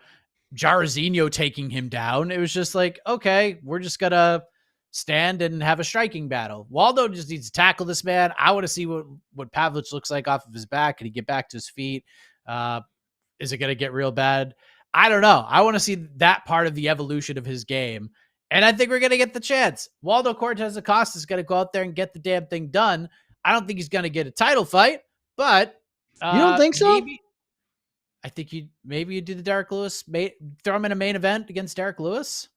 Jairzinho taking him down. It was just like, okay, we're just gonna stand and have a striking battle. Waldo just needs to tackle this man. I want to see what Pavlich looks like off of his back. Can he get back to his feet? Is it going to get real bad? I don't know. I want to see that part of the evolution of his game. And I think we're going to get the chance. Waldo Cortes-Acosta is going to go out there and get the damn thing done. I don't think he's going to get a title fight, but you don't think so? Maybe. I think you do the Derek Lewis, throw him in a main event against Derek Lewis.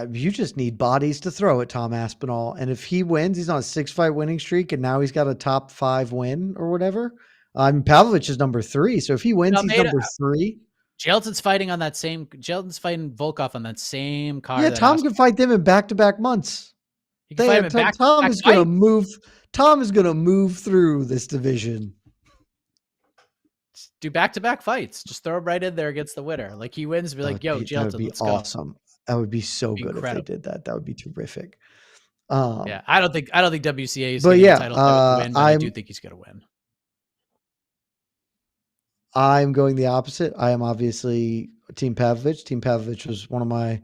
You just need bodies to throw at Tom Aspenol. And if he wins, he's on a 6-fight winning streak, and now he's got a top 5 win or whatever. Pavlovich is number 3. So if he wins, he's number 3. Jelton's fighting Volkov on that same card. Yeah, Tom can fight them in back-to-back months. He can fight him in back-to-back Tom is going to move. Tom is going to move through this division. Do back-to-back fights. Just throw him right in there against the winner. Like he wins, be like, yo, Jelton, let's go. Awesome. That would be so good if they did that. That would be terrific. Yeah, I don't think WCA is going to get a title win, but I do think he's going to win. I'm going the opposite. I am obviously Team Pavlovich. Team Pavlovich was one of my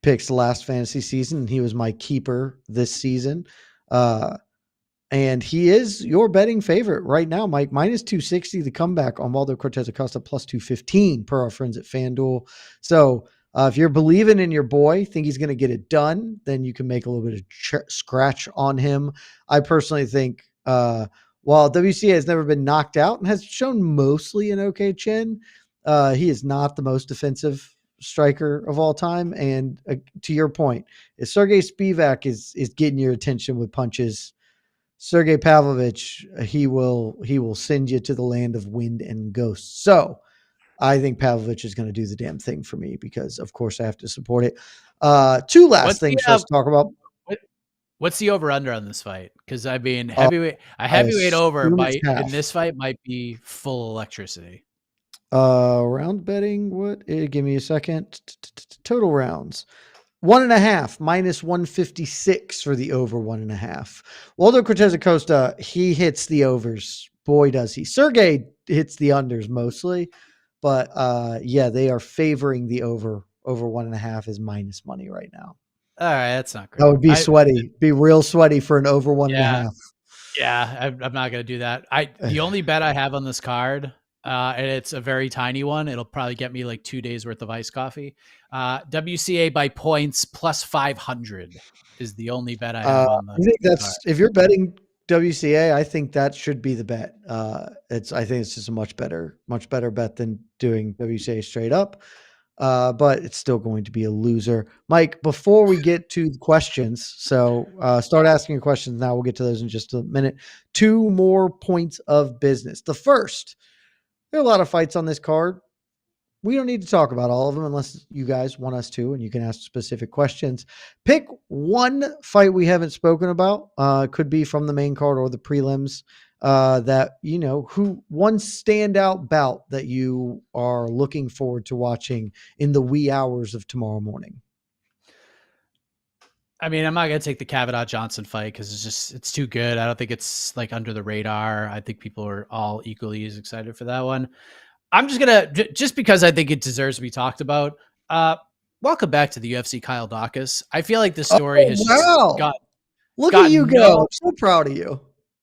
picks last fantasy season. He was my keeper this season. And he is your betting favorite right now, Mike. Minus 260, the comeback on Waldo Cortes-Acosta, plus 215 per our friends at FanDuel. So if you're believing in your boy, think he's going to get it done, then you can make a little bit of scratch on him. I personally think while WCA has never been knocked out and has shown mostly an okay chin, he is not the most defensive striker of all time. And to your point, if Sergei Spivak is getting your attention with punches, Sergei Pavlovich, he will send you to the land of wind and ghosts. So I think Pavlovich is going to do the damn thing for me because, of course, I have to support it. Two last things for us to talk about. What's the over-under on this fight? Because, I mean, heavyweight over in this fight might be full electricity. Round betting, give me a second. Total rounds. 1.5 minus 156 for the over 1.5. Waldo Cortes-Acosta, he hits the overs. Boy, does he. Sergei hits the unders mostly. But yeah, they are favoring the over 1.5 is minus money right now. All right, that's not great. That would be sweaty. Be real sweaty for an over 1.5. Yeah, I'm not going to do that. The only bet I have on this card, and it's a very tiny one. It'll probably get me like 2 days worth of iced coffee. WCA by points plus 500 is the only bet I have on the I think that's card. If you're betting WCA, I think that should be the bet. I think it's just a much better bet than doing WCA straight up. But it's still going to be a loser. Mike, before we get to the questions, so start asking your questions now. We'll get to those in just a minute. 2 more points of business. The first, there are a lot of fights on this card. We don't need to talk about all of them unless you guys want us to, and you can ask specific questions. Pick one fight we haven't spoken about. Could be from the main card or the prelims. That, one standout bout that you are looking forward to watching in the wee hours of tomorrow morning. I mean, I'm not going to take the Kavanaugh-Johnson fight because it's too good. I don't think it's like under the radar. I think people are all equally as excited for that one. I'm just going to, just because I think it deserves to be talked about. Welcome back to the UFC, Kyle Dawkins. I feel like the story has just Look at you go. I'm so proud of you.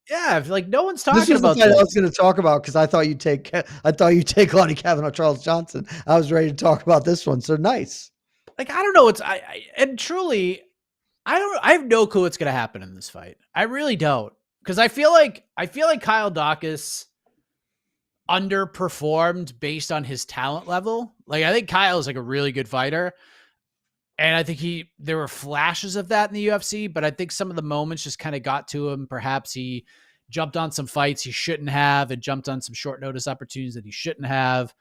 Yeah, like no one's talking about this. I was going to talk about because I thought you'd take Lonnie Kavanaugh, Charles Johnson. I was ready to talk about this one. So nice. Like I don't know. And truly, I have no clue what's going to happen in this fight. I really don't, because I feel like Kyle Dawkins underperformed based on his talent level. Like I think Kyle is like a really good fighter. And I think there were flashes of that in the UFC, but I think some of the moments just kind of got to him. Perhaps he jumped on some fights he shouldn't have and jumped on some short notice opportunities that he shouldn't have.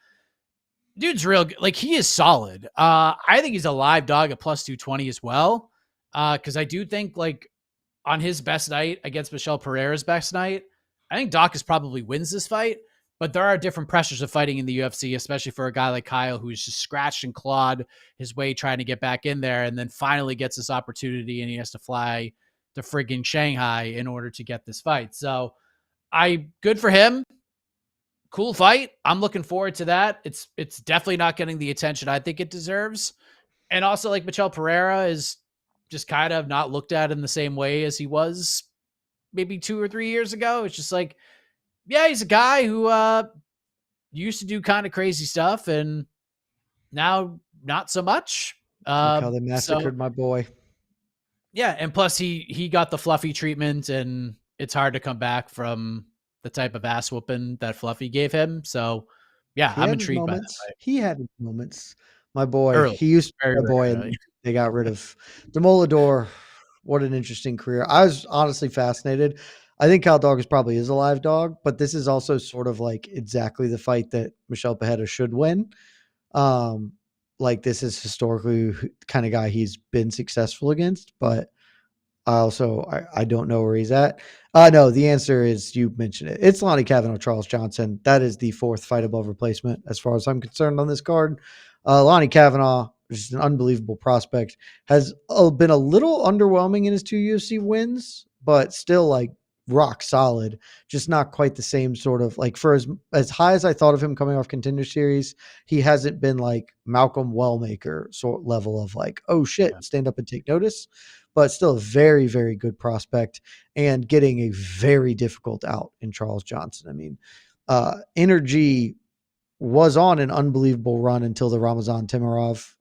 Dude's real good. Like he is solid. I think he's a live dog at plus 220 as well. Cause I do think like on his best night against Michelle Pereira's best night, I think Dawkins probably wins this fight. But there are different pressures of fighting in the UFC, especially for a guy like Kyle, who's just scratched and clawed his way trying to get back in there, and then finally gets this opportunity, and he has to fly to friggin' Shanghai in order to get this fight. So, good for him. Cool fight. I'm looking forward to that. It's definitely not getting the attention I think it deserves. And also, like Michelle Pereira is just kind of not looked at in the same way as he was maybe 2 or 3 years ago. It's just like, yeah, he's a guy who used to do kind of crazy stuff and now not so much. Look how they massacred my boy. Yeah, and plus he got the Fluffy treatment, and it's hard to come back from the type of ass whooping that Fluffy gave him. So, yeah, I'm intrigued by that fight. He had his moments. My boy, Early, he used to be very my boy, early. and they got rid of Demolador. What an interesting career. I was honestly fascinated. I think Cal Dawkins probably is a live dog, but this is also sort of like exactly the fight that Michelle Pajeda should win. Like this is historically kind of guy he's been successful against, but I don't know where he's at. No, the answer is you mentioned it. It's Lonnie Kavanaugh, Charles Johnson. That is the fourth fight above replacement as far as I'm concerned on this card. Lonnie Kavanaugh, just an unbelievable prospect, has been a little underwhelming in his 2 UFC wins, but still like rock solid. Just not quite the same sort of like for as high as I thought of him coming off Contender Series, he hasn't been like Malcolm Wellmaker sort level of like, oh shit, stand up and take notice. But still a very, very good prospect and getting a very difficult out in Charles Johnson. I mean, Energy was on an unbelievable run until the Ramazan Timarov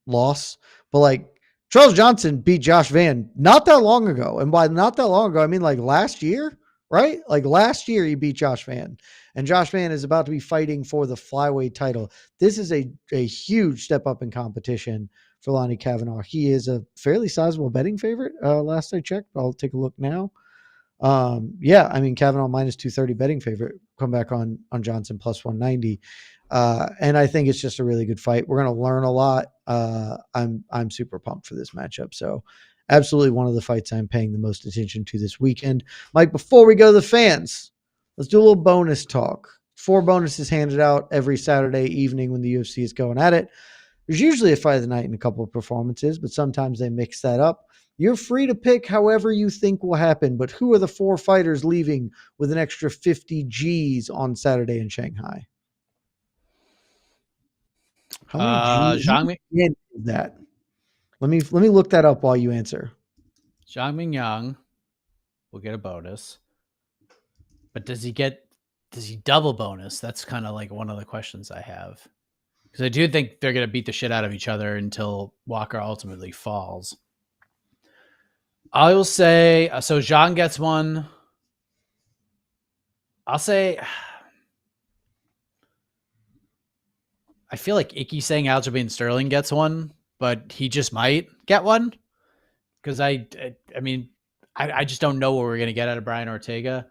loss. But like Charles Johnson beat Josh Van not that long ago. And by not that long ago, I mean like last year, right? Like last year he beat Josh Van. And Josh Van is about to be fighting for the flyweight title. This is a huge step up in competition for Lonnie Kavanaugh. He is a fairly sizable betting favorite. Last I checked, I'll take a look now. Yeah, I mean Kavanaugh minus 230 betting favorite. Come back on Johnson plus 190. And I think it's just a really good fight. We're going to learn a lot. I'm super pumped for this matchup. So absolutely one of the fights I'm paying the most attention to this weekend. Mike, before we go to the fans, let's do a little bonus talk. 4 bonuses handed out every Saturday evening when the UFC is going at it. There's usually a fight of the night and a couple of performances, but sometimes they mix that up. You're free to pick however you think will happen, but who are the 4 fighters leaving with an extra 50 G's on Saturday in Shanghai? How many G's Zhang is that? Let me look that up while you answer. Mingyang will get a bonus. But does he double bonus? That's kind of like one of the questions I have. Because I do think they're going to beat the shit out of each other until Walker ultimately falls. I will say, so Zhang gets one. I'll say, I feel like Icky saying Aljamain Sterling gets one, but he just might get one. Because I mean, I just don't know what we're going to get out of Brian Ortega.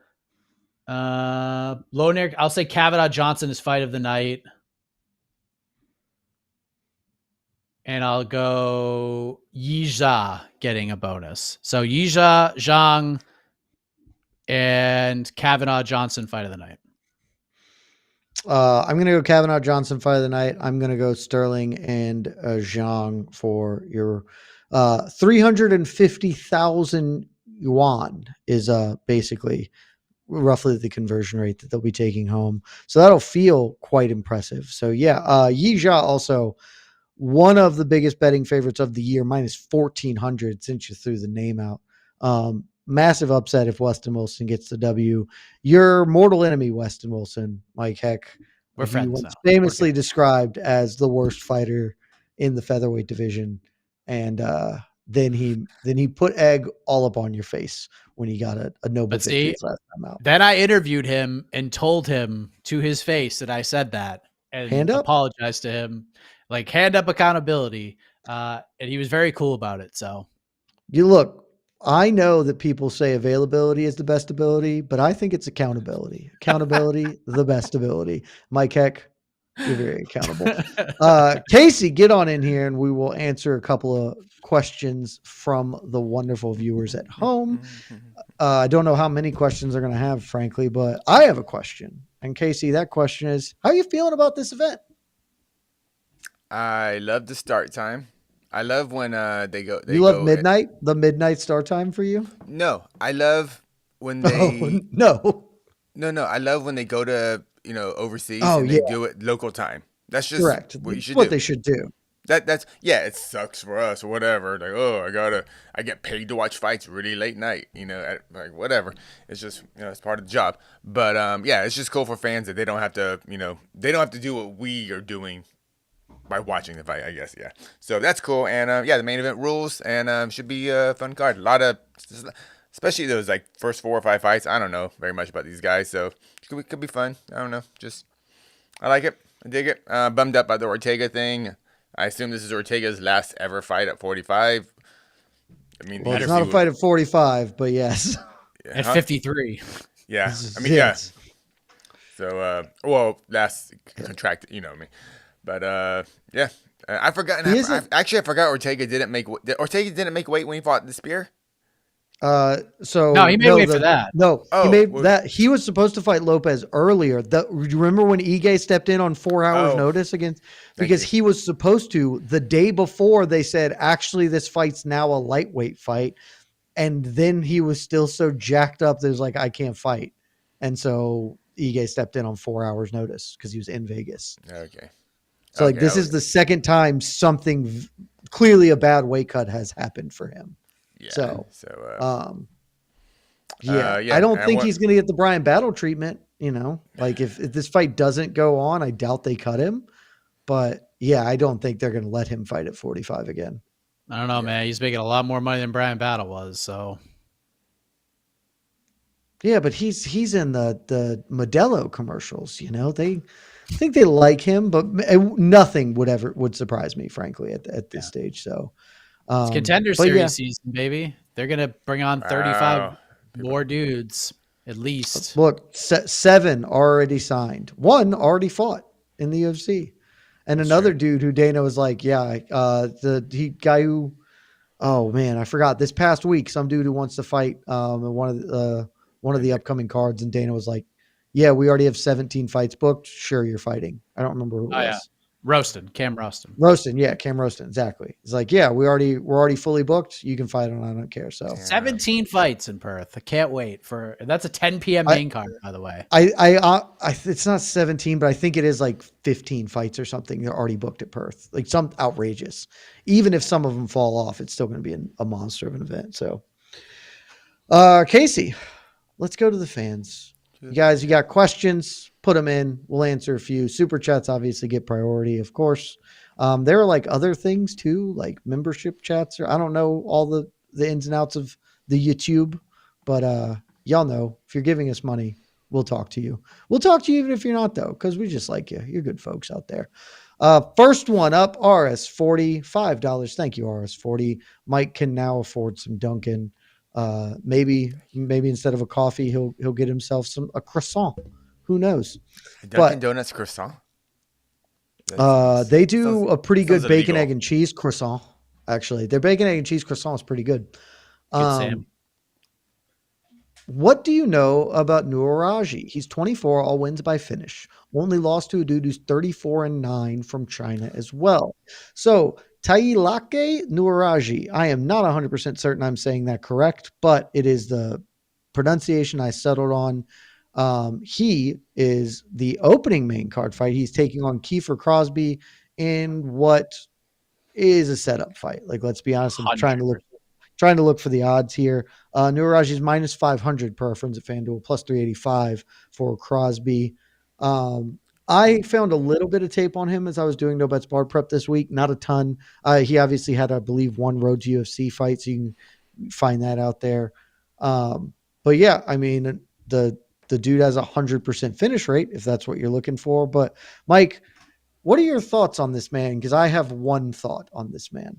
Loner, I'll say Kavanaugh Johnson is fight of the night. And I'll go Yizha getting a bonus. So Yizha, Zhang, and Kavanaugh Johnson fight of the night. I'm going to go Kavanaugh Johnson fight of the night. I'm going to go Sterling and Zhang for your 350,000 yuan is basically roughly the conversion rate that they'll be taking home. So that'll feel quite impressive. So yeah, Yizha also one of the biggest betting favorites of the year, minus 1,400 since you threw the name out. Massive upset if Weston Wilson gets the W. Your mortal enemy, Weston Wilson, Mike Heck, we're friends now. Famously described as the worst fighter in the featherweight division. And then he put egg all up on your face when he got a noble victory last time out. Then I interviewed him and told him to his face that I said that and apologized to him. Like hand up accountability. And he was very cool about it. So you look, I know that people say availability is the best ability, but I think it's accountability. Accountability, the best ability. Mike Heck, you're very accountable. Casey, get on in here and we will answer a couple of questions from the wonderful viewers at home. I don't know how many questions they're going to have, frankly, but I have a question. And Casey, that question is, how are you feeling about this event? I love the start time. I love when they go. You love midnight? The midnight start time for you? No, I love when they. No. I love when they go to overseas and they do it local time. That's just correct. what you should what do. They should do. That's yeah, it sucks for us or whatever. Like, oh, I get paid to watch fights really late night, like whatever. It's just, it's part of the job. But yeah, it's just cool for fans that they don't have to, they don't have to do what we are doing by watching the fight, I guess. Yeah. So that's cool. And yeah, the main event rules and should be a fun card. A lot of, especially those like first 4 or 5 fights. I don't know very much about these guys, so it could be fun. I don't know. Just I like it. I dig it. Bummed up by the Ortega thing. I assume this is Ortega's last ever fight at 45. I mean, well, it's not a fight at 45, but yes. Yeah, at 53. Yeah. I mean, yeah. So, well, last contract, you know what I mean. But, yeah. I forgot. I forgot Ortega didn't make weight when he fought the Spear. So no, he made weight for that. No, he made that. He was supposed to fight Lopez earlier. Remember when Ige stepped in on 4 hours notice because he was supposed to the day before. They said actually this fight's now a lightweight fight, and then he was still so jacked up. There's like I can't fight, and so Ige stepped in on 4 hours notice because he was in Vegas. Okay. So like this is the second time something clearly a bad weight cut has happened for him. Yeah. Yeah. I don't think he's going to get the Brian Battle treatment, like if this fight doesn't go on, I doubt they cut him, but yeah, I don't think they're going to let him fight at 45 again. I don't know, man. He's making a lot more money than Brian Battle was. So yeah, but he's in the Modelo commercials, they think they like him, but nothing would surprise me, frankly, at this stage. So, it's Contender Series season, baby. They're going to bring on 35 more dudes, at least. Look, 7 already signed. 1 already fought in the UFC. And another dude who Dana was like, the guy who, oh man, I forgot this past week, some dude who wants to fight in one of the upcoming cards. And Dana was like, yeah, we already have 17 fights booked. Sure, you're fighting. I don't remember who it was. Yeah. Cam Roston. Cam Roston, exactly. It's like, yeah, we're already fully booked. You can fight on, I don't care. So 17 fights in Perth. I can't wait that's a 10 p.m. main card, by the way. It's not 17, but I think it is like 15 fights or something. They're already booked at Perth. Like some outrageous. Even if some of them fall off, it's still going to be a monster of an event. So, Casey, let's go to the fans. You guys, you got questions, put them in. We'll answer a few. Super chats obviously get priority, of course. There are like other things too, like membership chats. Or I don't know all the ins and outs of the YouTube, but y'all know if you're giving us money, we'll talk to you. We'll talk to you even if you're not, though, because we just like you. You're good folks out there. First one up, RS, $45. Thank you, RS40. Mike can now afford some Dunkin'. Maybe instead of a coffee, he'll get himself a croissant. Who knows? Dunkin' Donuts croissant. They do a pretty good bacon, egg, and cheese croissant. Actually, their bacon, egg, and cheese croissant is pretty good. Sam. What do you know about Nuaraji? He's 24, all wins by finish. Only lost to a dude who's 34-9 from China as well. So Tailake Nuaraji. I am not 100% certain I'm saying that correct, but it is the pronunciation I settled on. He is the opening main card fight. He's taking on Kiefer Crosby in what is a setup fight. Like, let's be honest, I'm trying to look for the odds here. Nuaraji is minus 500 per our friends at FanDuel, plus 385 for Crosby. I found a little bit of tape on him as I was doing No Bets Bar Prep this week. Not a ton. He obviously had, I believe, 1 Road to UFC fight, so you can find that out there. But yeah, I mean, the dude has 100% finish rate, if that's what you're looking for. But Mike, what are your thoughts on this man? Because I have one thought on this man.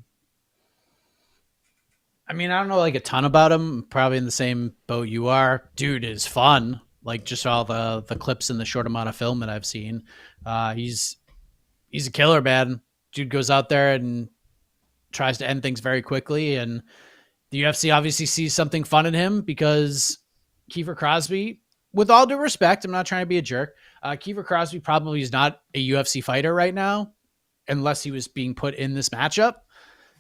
I mean, I don't know like a ton about him. Probably in the same boat you are. Dude is fun. Like just all the clips in the short amount of film that I've seen. He's a killer, man. Dude goes out there and tries to end things very quickly. And the UFC obviously sees something fun in him because Kiefer Crosby, with all due respect, I'm not trying to be a jerk. Kiefer Crosby probably is not a UFC fighter right now, unless he was being put in this matchup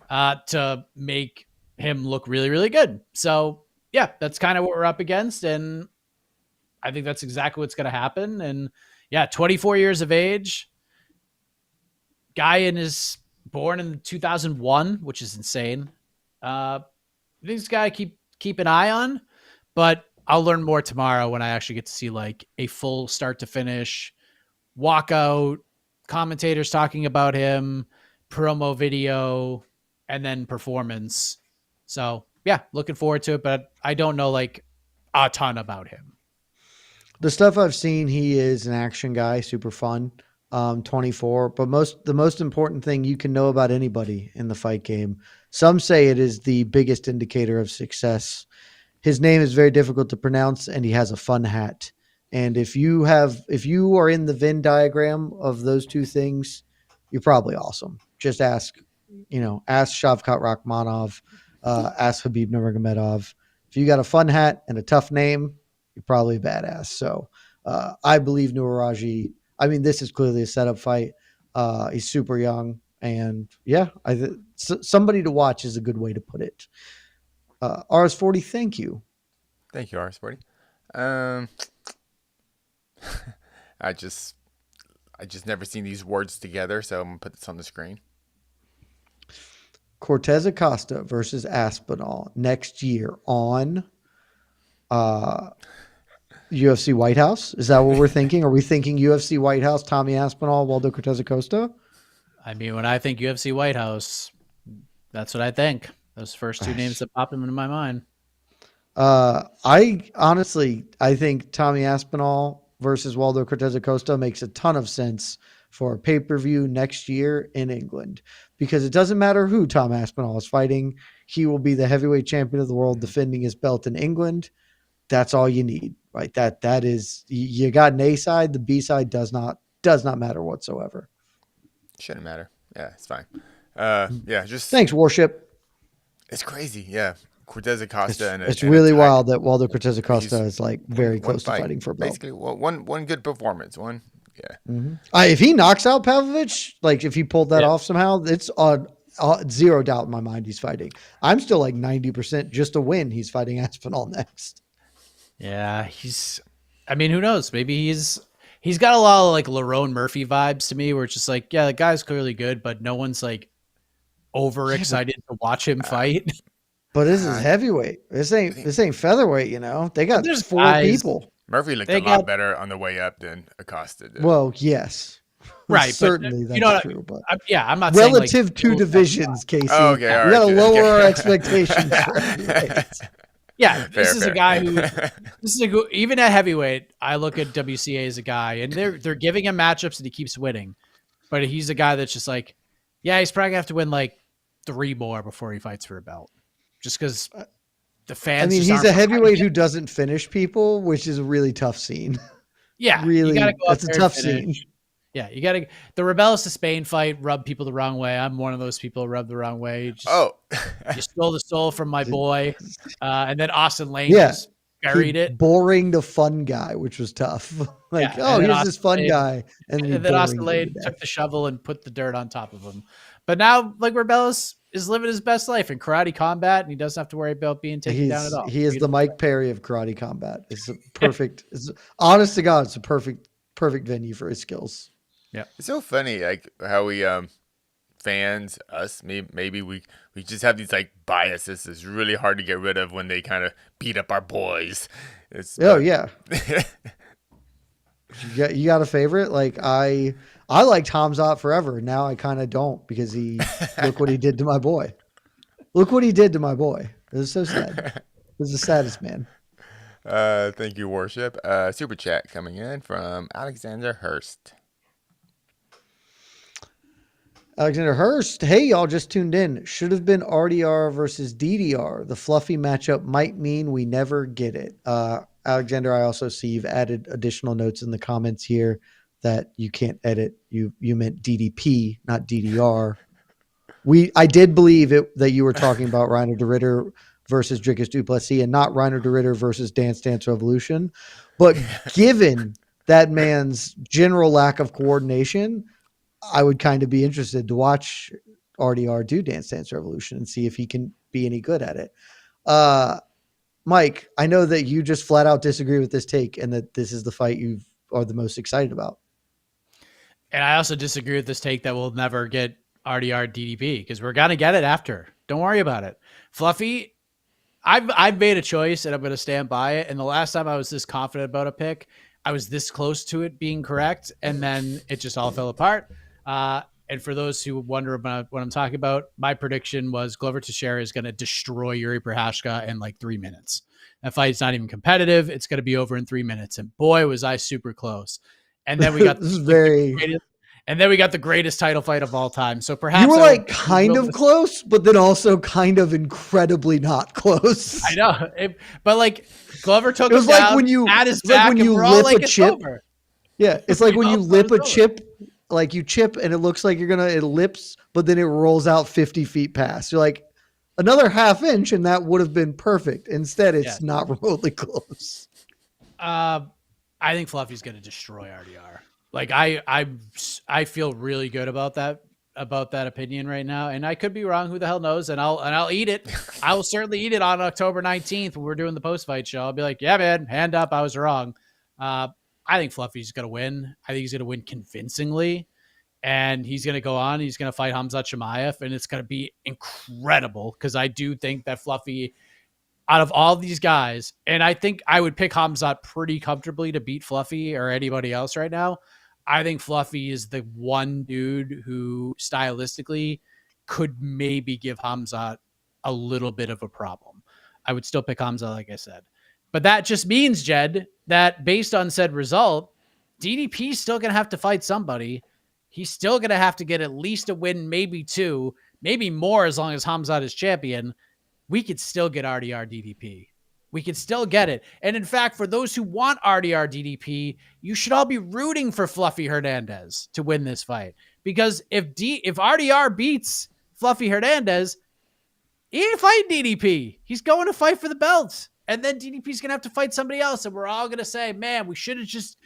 to make him look really, really good. So yeah, that's kind of what we're up against. And I think that's exactly what's going to happen. And yeah, 24 years of age, guy in his born in 2001, which is insane. This guy keep an eye on, but I'll learn more tomorrow when I actually get to see like a full start to finish walkout, commentators talking about him, promo video, and then performance. So yeah, looking forward to it, but I don't know like a ton about him. The stuff I've seen, he is an action guy, super fun. 24, but the most important thing you can know about anybody in the fight game. Some say it is the biggest indicator of success. His name is very difficult to pronounce, and he has a fun hat. And if you are in the Venn diagram of those two things, you're probably awesome. Just ask Shavkat Rakhmonov, ask Khabib Nurmagomedov. If you got a fun hat and a tough name, you're probably a badass. So I believe Nuraraji. I mean, this is clearly a setup fight. He's super young, and yeah, somebody to watch is a good way to put it. RS40, thank you. Thank you, RS40. I just never seen these words together, so I'm gonna put this on the screen. Cortes-Acosta versus Aspenol next year on UFC White House. Is that what we're thinking? Are we thinking UFC White House, Tommy Aspenol, Waldo Cortes-Acosta? I mean, when I think UFC White House, that's what I think. Those first two names that pop into my mind. I think Tommy Aspenol versus Waldo Cortes-Acosta makes a ton of sense for a pay-per-view next year in England, because it doesn't matter who Tom Aspinall is fighting. He will be the heavyweight champion of the world defending his belt in England. That's all you need, right? That is, you got an A side. The B side does not matter whatsoever. Shouldn't matter. Yeah, it's fine. Yeah, just thanks, Warship. It's crazy. Yeah. Cortes-Acosta. It's really wild that Waldo Cortes-Acosta is like very close to fighting for a belt. Basically, one good performance. One. Yeah. Mm-hmm. If he knocks out Pavlovich, like if he pulled that off somehow, it's zero doubt in my mind he's fighting. I'm still like 90% just a win. He's fighting Aspenol next. Yeah, I mean, who knows? Maybe he's got a lot of like Lerone Murphy vibes to me, where it's just like, yeah, the guy's clearly good, but no one's like overexcited to watch him fight. But this is heavyweight. This ain't featherweight. You know, they got four people. Murphy looked a lot better on the way up than Acosta did. Well, yes. Right. Certainly that's true. But I'm not relative saying like, to divisions, Casey. Oh, okay, we got to lower our expectations. Yeah, this is a guy who even at heavyweight, I look at WCA as a guy, and they're giving him matchups and he keeps winning. But he's a guy that's just like, yeah, he's probably gonna have to win like 3 more before he fights for a belt. Just because the fans. I mean, he's a heavyweight who doesn't finish people, which is a really tough scene. Yeah, really, that's a tough scene. Yeah, you got to. The Rebellis to Spain fight rubbed people the wrong way. I'm one of those people rubbed the wrong way. You stole the soul from my boy, and then Austin Lane just buried it. Boring the fun guy, which was tough. Like, here's this fun guy, and then Austin Lane took the shovel and put the dirt on top of him. But now, like, Rebellis is living his best life in karate combat, and he doesn't have to worry about being taken down at all. He is the Mike Perry of karate combat. It's a perfect. Honest to God, it's a perfect venue for his skills. Yeah, it's so funny, like how we fans, us, maybe we just have these like biases. It's really hard to get rid of when they kind of beat up our boys. Yeah. You got a favorite? Like I liked Hamzat forever. Now I kind of don't, because look what he did to my boy. Look what he did to my boy. It was so sad. It was the saddest man. Thank you, Warship. Super chat coming in from Alexander Hurst. Alexander Hurst, hey, y'all just tuned in. Should have been RDR versus DDR. The fluffy matchup might mean we never get it. Alexander, I also see you've added additional notes in the comments here that you can't edit. You meant DDP, not DDR. I did believe that you were talking about Reiner de Ritter versus Dricus du Plessis and not Reiner de Ritter versus Dance Dance Revolution. But given that man's general lack of coordination, I would kind of be interested to watch RDR do Dance Dance Revolution and see if he can be any good at it. Mike, I know that you just flat out disagree with this take and that this is the fight you are the most excited about. And I also disagree with this take that we'll never get RDR DDP because we're gonna get it after. Don't worry about it. Fluffy, I've made a choice and I'm gonna stand by it. And the last time I was this confident about a pick, I was this close to it being correct, and then it just all fell apart. And for those who wonder about what I'm talking about, my prediction was Glover Teixeira is going to destroy Yuri Prochazka in like 3 minutes. That fight's not even competitive. It's going to be over in 3 minutes. And boy, was I super close. And then we got this is very. And then we got the greatest title fight of all time. So perhaps You were like kind of close, but then also kind of incredibly not close. I know, but like Glover took it was him like down when you at his like back, when and you we're all lip like, a it's chip. over. Yeah, it's like when you lip a chip, like you chip and it looks like it lips, but then it rolls out 50 feet past. You're like another half inch, and that would have been perfect. Instead, it's not remotely close. I think Fluffy's going to destroy RDR. Like I feel really good about that opinion right now, and I could be wrong. Who the hell knows? And I'll eat it. I will certainly eat it on October 19th when we're doing the post fight show. I'll be like, yeah, man, hand up, I was wrong. I think Fluffy's going to win. I think he's going to win convincingly, and he's going to go on. He's going to fight Khamzat Chimaev, and it's going to be incredible because I do think that Fluffy, out of all these guys, and I think I would pick Khamzat pretty comfortably to beat Fluffy or anybody else right now. I think Fluffy is the one dude who stylistically could maybe give Khamzat a little bit of a problem. I would still pick Khamzat, like I said. But that just means, Jed, that based on said result, DDP is still going to have to fight somebody. He's still going to have to get at least a win, maybe two, maybe more as long as Khamzat is champion. We could still get RDR DDP. We could still get it. And in fact, for those who want RDR DDP, you should all be rooting for Fluffy Hernandez to win this fight. Because if RDR beats Fluffy Hernandez, he ain't fighting DDP. He's going to fight for the belt. And then DDP's going to have to fight somebody else. And we're all going to say, man, we should have just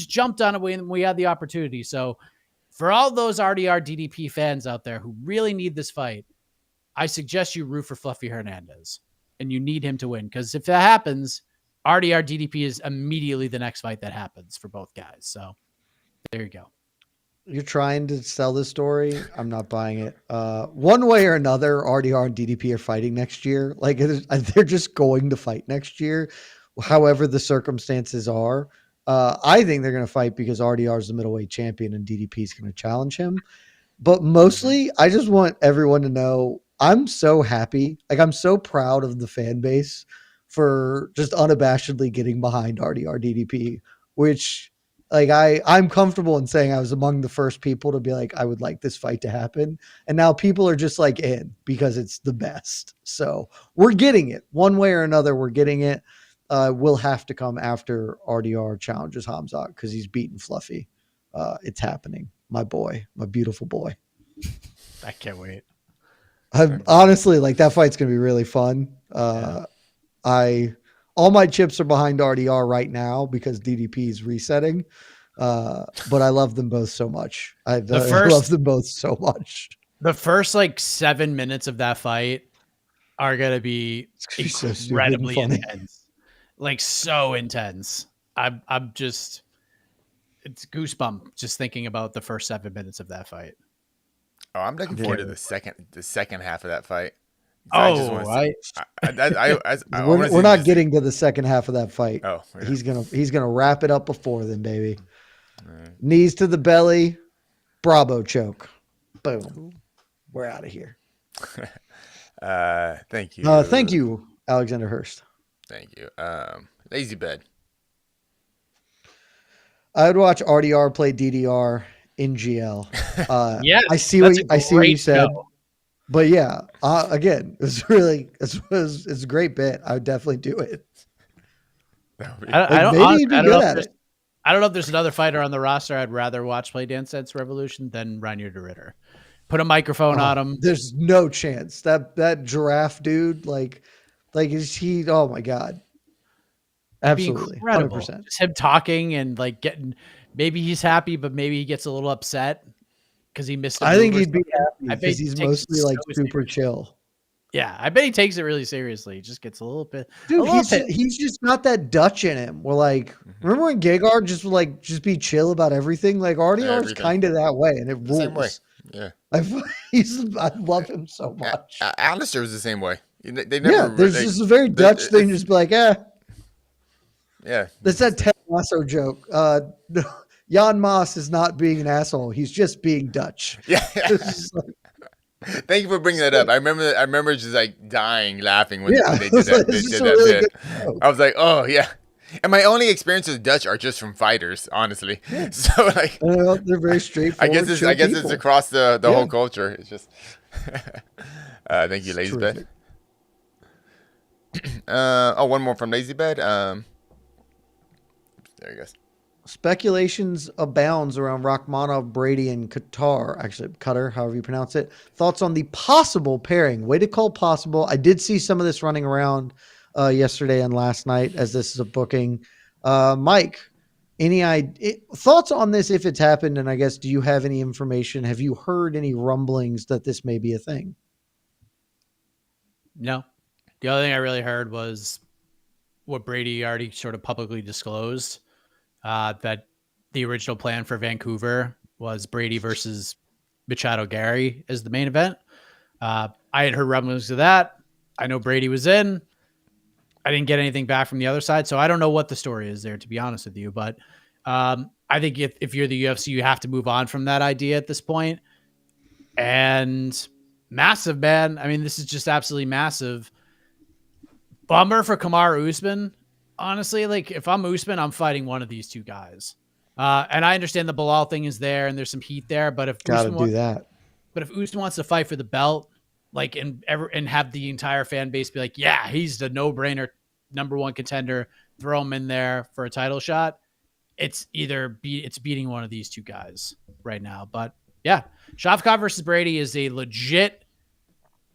jumped on it when we had the opportunity. So for all those RDR DDP fans out there who really need this fight, I suggest you root for Fluffy Hernandez. And you need him to win. Because if that happens, RDR DDP is immediately the next fight that happens for both guys. So there you go. You're trying to sell this story. I'm not buying it. One way or another, RDR and DDP are fighting next year. Like they're just going to fight next year, however the circumstances are. I think they're going to fight because RDR is the middleweight champion and DDP is going to challenge him. But mostly, I just want everyone to know I'm so happy. Like I'm so proud of the fan base for just unabashedly getting behind RDR DDP, which like I'm comfortable in saying I was among the first people to be like, I would like this fight to happen. And now people are just like in because it's the best. So we're getting it one way or another. We're getting it. We'll have to come after RDR challenges Khamzat because he's beaten Fluffy. It's happening. My boy, my beautiful boy. I can't wait. I'm honestly like that fight's going to be really fun. All my chips are behind RDR right now because DDP is resetting. But I love them both so much. I love them both so much. The first like 7 minutes of that fight are going to be incredibly intense. Like so intense. I'm just, it's goosebump just thinking about the first 7 minutes of that fight. Oh, I'm looking forward to the second half of that fight. We're not getting to the second half of that fight. Oh, yeah. He's gonna wrap it up before then, baby. Knees to the belly, Bravo choke, boom. We're out of here. Thank you. Thank you, Alexander Hurst. Thank you. Lazy bed. I would watch RDR play DDR in GL. Yes, I see what you said. But yeah, again, it's a great bit. I would definitely do it. I don't know if there's another fighter on the roster I'd rather watch play Dance Dance Revolution than Reinier de Ritter. Put a microphone on him. There's no chance that giraffe dude, like is he? Oh my god, absolutely, incredible. 100%. Just him talking and like getting. Maybe he's happy, but maybe he gets a little upset because he missed. I think he'd be happy because he's mostly like super chill. Yeah, I bet he takes it really seriously. He just gets a little bit. Dude, he's just got that Dutch in him. We're like, remember when Gegard just be chill about everything? Like RDR is kind of that way, and it rules. Yeah. I love him so much. Alistair was the same way. They Yeah, never. there's just a very Dutch thing. Just be like, yeah. that's that Ted Lasso joke. Jan Maas is not being an asshole. He's just being Dutch. Yeah. It's just like, Thank you for bringing that up. I remember just like dying laughing when yeah, they did that. They it's did just a that really bit. good joke. I was like, oh yeah. And my only experience with Dutch are just from fighters, honestly. Yeah. So like, They're very straightforward. I guess it's across the Yeah. whole culture. It's just. Thank you, Lazy Bed. One more from Lazy Bed. There you go. Speculations abounds around Rachmanov, Brady, and Qatar, however you pronounce it. Thoughts on the possible pairing? Way to call possible. I did see some of this running around yesterday and last night as this is a booking. Mike, thoughts on this if it's happened? And I guess, do you have any information? Have you heard any rumblings that this may be a thing? No. The other thing I really heard was what Brady already sort of publicly disclosed. That the original plan for Vancouver was Brady versus Machado Gary as the main event. I had heard rumblings of that. I know Brady was in. I didn't get anything back from the other side, so I don't know what the story is there, to be honest with you. But I think if you're the UFC, you have to move on from that idea at this point. And massive, man. I mean, this is just absolutely massive. Bummer for Kamaru Usman. Honestly, like if I'm Usman, I'm fighting one of these two guys. And I understand the Bilal thing is there and there's some heat there, but if Usman wants to fight for the belt, like and have the entire fan base be like, yeah, he's the no-brainer number one contender, throw him in there for a title shot. It's beating one of these two guys right now. But yeah, Shavkat versus Brady is a legit,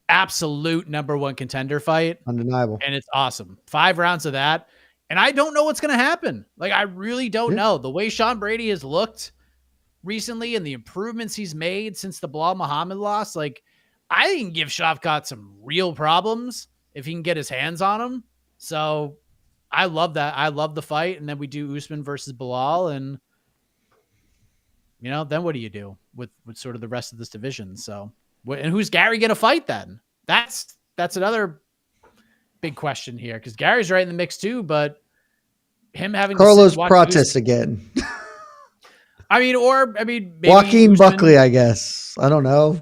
absolute number one contender fight. Undeniable. And it's awesome. 5 rounds of that. And I don't know what's going to happen. Like, I really don't know. The way Sean Brady has looked recently and the improvements he's made since the Bilal Muhammad loss, like, I can give Shavkat some real problems if he can get his hands on him. So I love that. I love the fight. And then we do Usman versus Bilal. And, you know, then what do you do with sort of the rest of this division? So, and who's Gary going to fight then? That's another big question here, because Gary's right in the mix too, but him having Carlos Prates again. maybe Joaquin Usman, Buckley, I guess. I don't know.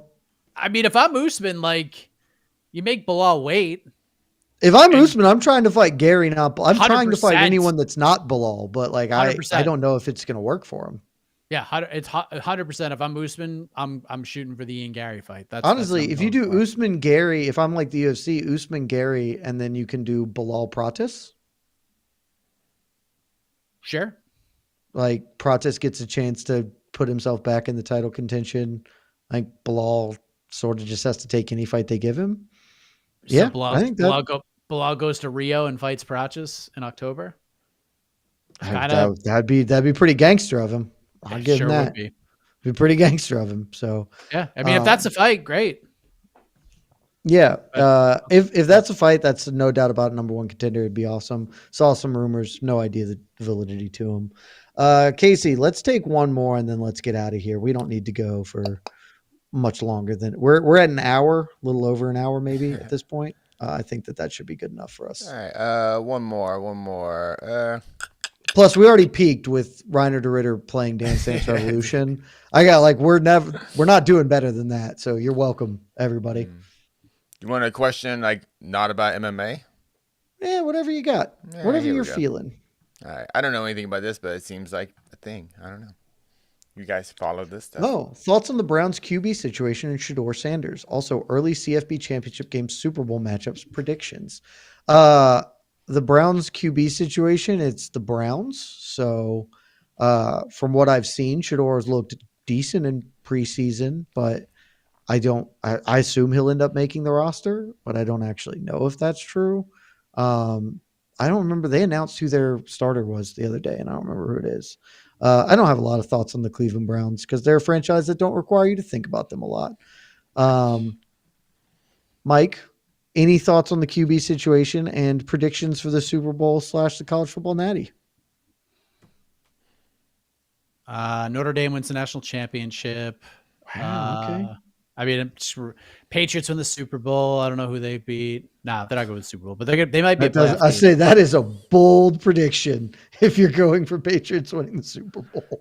I mean, if I'm Usman, like, you make Bilal wait. If I'm Usman, I'm trying to fight Gary, I'm trying to fight 100%. anyone that's not Bilal, but like I 100%. don't know if it's going to work for him. Yeah, it's 100%. If I'm Usman, I'm shooting for the Ian Gary fight. Honestly, if you do Usman Gary, if I'm like the UFC, Usman Gary, and then you can do Bilal Prates. Sure. Like Prates gets a chance to put himself back in the title contention. I think Bilal sort of just has to take any fight they give him. So yeah, Bilal, I think Bilal goes to Rio and fights Prates in October. That'd be pretty gangster of him. I'll give him that. Would be pretty gangster of him. So yeah, I mean, if that's a fight, great. Yeah, if that's a fight, that's no doubt about it. Number one contender would be awesome. Saw some rumors, no idea the validity to him. Casey, let's take one more and then let's get out of here. We don't need to go for much longer than we're at an hour, a little over an hour maybe at this point. I think that should be good enough for us. All right, one more. Plus, we already peaked with Reiner de Ritter playing Dance Dance Revolution. I got like we're not doing better than that. So you're welcome, everybody. You want a question like not about MMA? Yeah, whatever you got, whatever you're feeling. All right, I don't know anything about this, but it seems like a thing. I don't know. You guys follow this stuff? Oh, thoughts on the Browns QB situation and Shedeur Sanders. Also, early CFB championship game Super Bowl matchups predictions. The Browns QB situation, it's the Browns. So from what I've seen, Shedeur has looked decent in preseason, but I assume he'll end up making the roster, but I don't actually know if that's true. I don't remember. They announced who their starter was the other day, and I don't remember who it is. I don't have a lot of thoughts on the Cleveland Browns because they're a franchise that don't require you to think about them a lot. Mike, any thoughts on the QB situation and predictions for the Super Bowl / the college football natty? Notre Dame wins the national championship. Okay. I mean, Patriots win the Super Bowl. I don't know who they beat. Nah, they're not going to the Super Bowl, but they might be a playoff I team. say that is a bold prediction if you're going for Patriots winning the Super Bowl.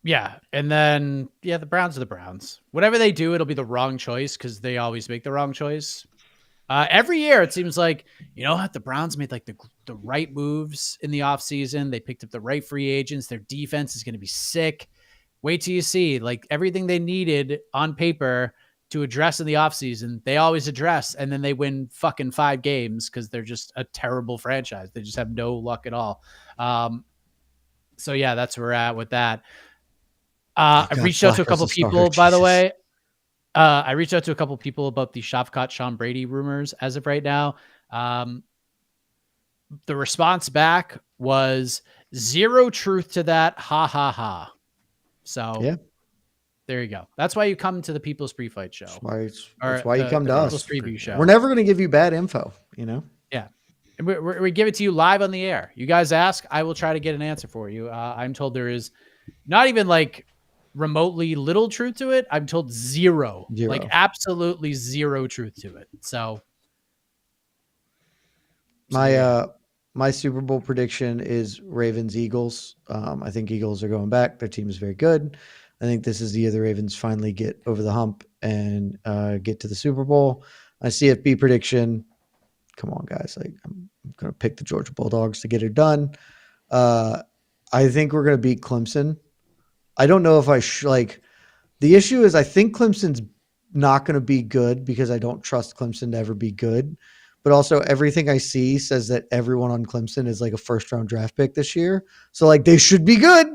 Yeah, and then the Browns are the Browns. Whatever they do, it'll be the wrong choice because they always make the wrong choice. Every year, it seems like, the Browns made like the right moves in the offseason. They picked up the right free agents. Their defense is going to be sick. Wait till you see, like, everything they needed on paper to address in the offseason, they always address, and then they win fucking 5 games because they're just a terrible franchise. They just have no luck at all. So yeah, that's where we're at with that. I reached out to a couple people, by the way. I reached out to a couple people about the Shavkat Sean Brady rumors as of right now. The response back was zero truth to that. Ha ha ha. So yeah, there you go. That's why you come to the People's Pre-Fight Show. That's why you come to us. Preview show. We're never going to give you bad info, Yeah. And we give it to you live on the air. You guys ask, I will try to get an answer for you. I'm told there is not even like remotely little truth to it. I'm told zero. Like absolutely zero truth to it. So my Super Bowl prediction is Ravens Eagles. I think Eagles are going back. Their team is very good. I think this is the year the Ravens finally get over the hump and get to the Super Bowl. My CFB prediction. Come on, guys. Like, I'm going to pick the Georgia Bulldogs to get it done. I think we're going to beat Clemson. I don't know if the issue is I think Clemson's not going to be good because I don't trust Clemson to ever be good. But also everything I see says that everyone on Clemson is like a first-round draft pick this year. So like they should be good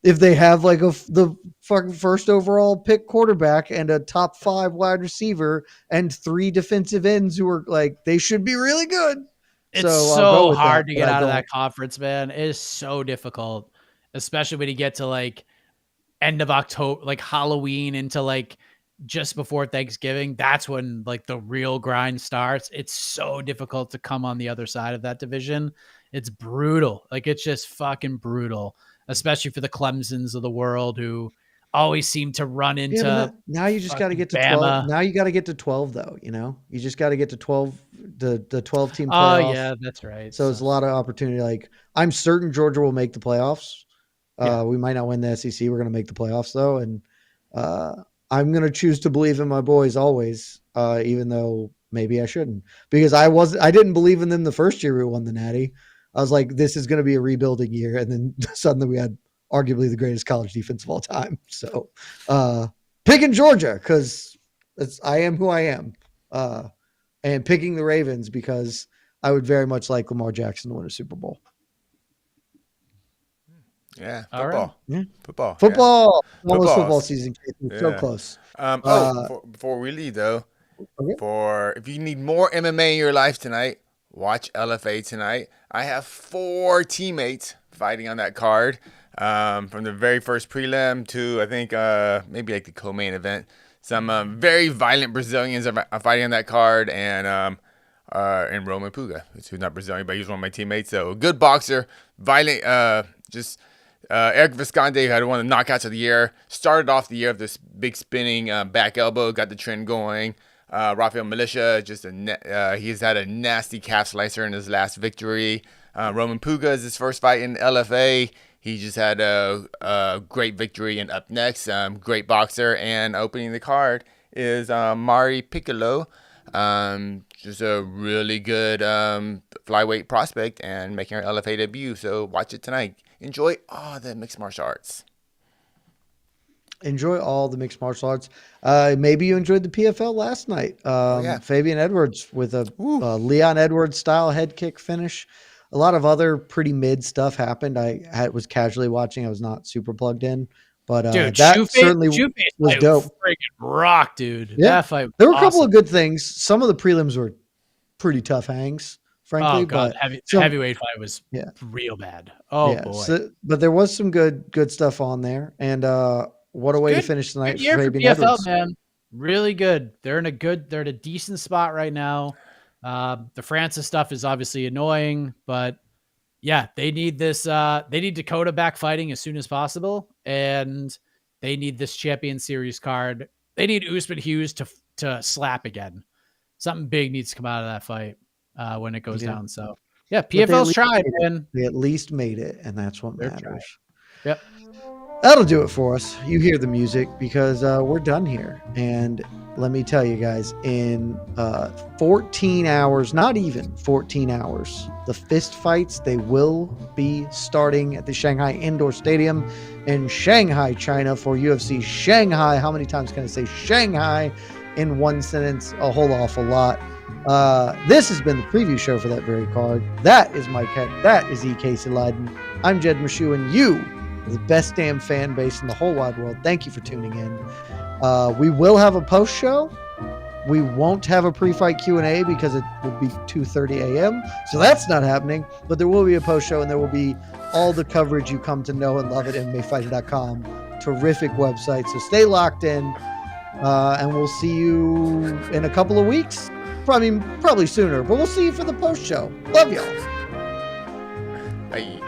if they have like the fucking first overall pick quarterback and a top 5 wide receiver and 3 defensive ends who are like, they should be really good. It's so hard to get out of that conference, man. It is so difficult, especially when you get to like end of October, like Halloween into like just before Thanksgiving. That's when like the real grind starts. It's so difficult to come on the other side of that division. It's brutal. Like, it's just fucking brutal, especially for the Clemsons of the world who always seem to run into. Now you just got to get to Bama. 12. Now you got to get to 12 though. You just got to get to 12, the 12 team playoff. Oh yeah, that's right. So it's a lot of opportunity. Like, I'm certain Georgia will make the playoffs. We might not win the SEC. We're going to make the playoffs though. And I'm going to choose to believe in my boys always, even though maybe I shouldn't, because I didn't believe in them the first year we won the Natty. I was like, this is going to be a rebuilding year. And then suddenly we had arguably the greatest college defense of all time. So picking Georgia because I am who I am, and picking the Ravens because I would very much like Lamar Jackson to win a Super Bowl. Yeah, football. Right. Yeah. Football. Yeah. Almost football season. So close. Before we leave though, if you need more MMA in your life tonight, watch LFA tonight. I have 4 teammates fighting on that card, from the very first prelim to I think maybe like the co-main event. Some very violent Brazilians are fighting on that card, and Roman Puga, who's not Brazilian, but he's one of my teammates. So a good boxer, violent, Eric Visconti, who had one of the knockouts of the year, started off the year with this big spinning back elbow, got the trend going. Rafael Militia, he's had a nasty calf slicer in his last victory. Roman Puga is his first fight in LFA. He just had a great victory, and up next, great boxer, and opening the card is Mari Piccolo, just a really good flyweight prospect and making her LFA debut. So watch it tonight. Enjoy all the mixed martial arts. Enjoy all the mixed martial arts. Maybe you enjoyed the PFL last night. Fabian Edwards with a Leon Edwards style head kick finish. A lot of other pretty mid stuff happened. I was casually watching. I was not super plugged in, but dude, that certainly was dope. Freaking rock, dude. Yeah. That fight there were a couple of good things. Some of the prelims were pretty tough hangs, frankly. Oh god, but heavyweight fight was real bad. Oh boy. But there was some good stuff on there, and what a way to finish tonight. Good year for PFL, man. Really good. They're in a decent spot right now. The Francis stuff is obviously annoying, but yeah, they need this. They need Dakota back fighting as soon as possible, and they need this Champion Series card. They need Usman Hughes to slap again. Something big needs to come out of that fight when it goes down. So yeah, PFL's tried, man. They at least made it, and that's what They're matters. Yep. That'll do it for us. You hear the music because we're done here. And let me tell you guys, in 14 hours, not even 14 hours, the fist fights, they will be starting at the Shanghai Indoor Stadium in Shanghai, China for UFC Shanghai. How many times can I say Shanghai in one sentence? A whole awful lot. This has been the preview show for that very card. That is Mike Heck. That is E. Casey Leiden. I'm Jed Meshew, and you are the best damn fan base in the whole wide world. Thank you for tuning in. We will have a post show. We won't have a pre-fight Q&A because it would be 2:30 a.m. So that's not happening. But there will be a post show, and there will be all the coverage you come to know and love at MMAfighting.com. Terrific website. So stay locked in, and we'll see you in a couple of weeks. Probably sooner, but we'll see you for the post show. Love y'all. Bye.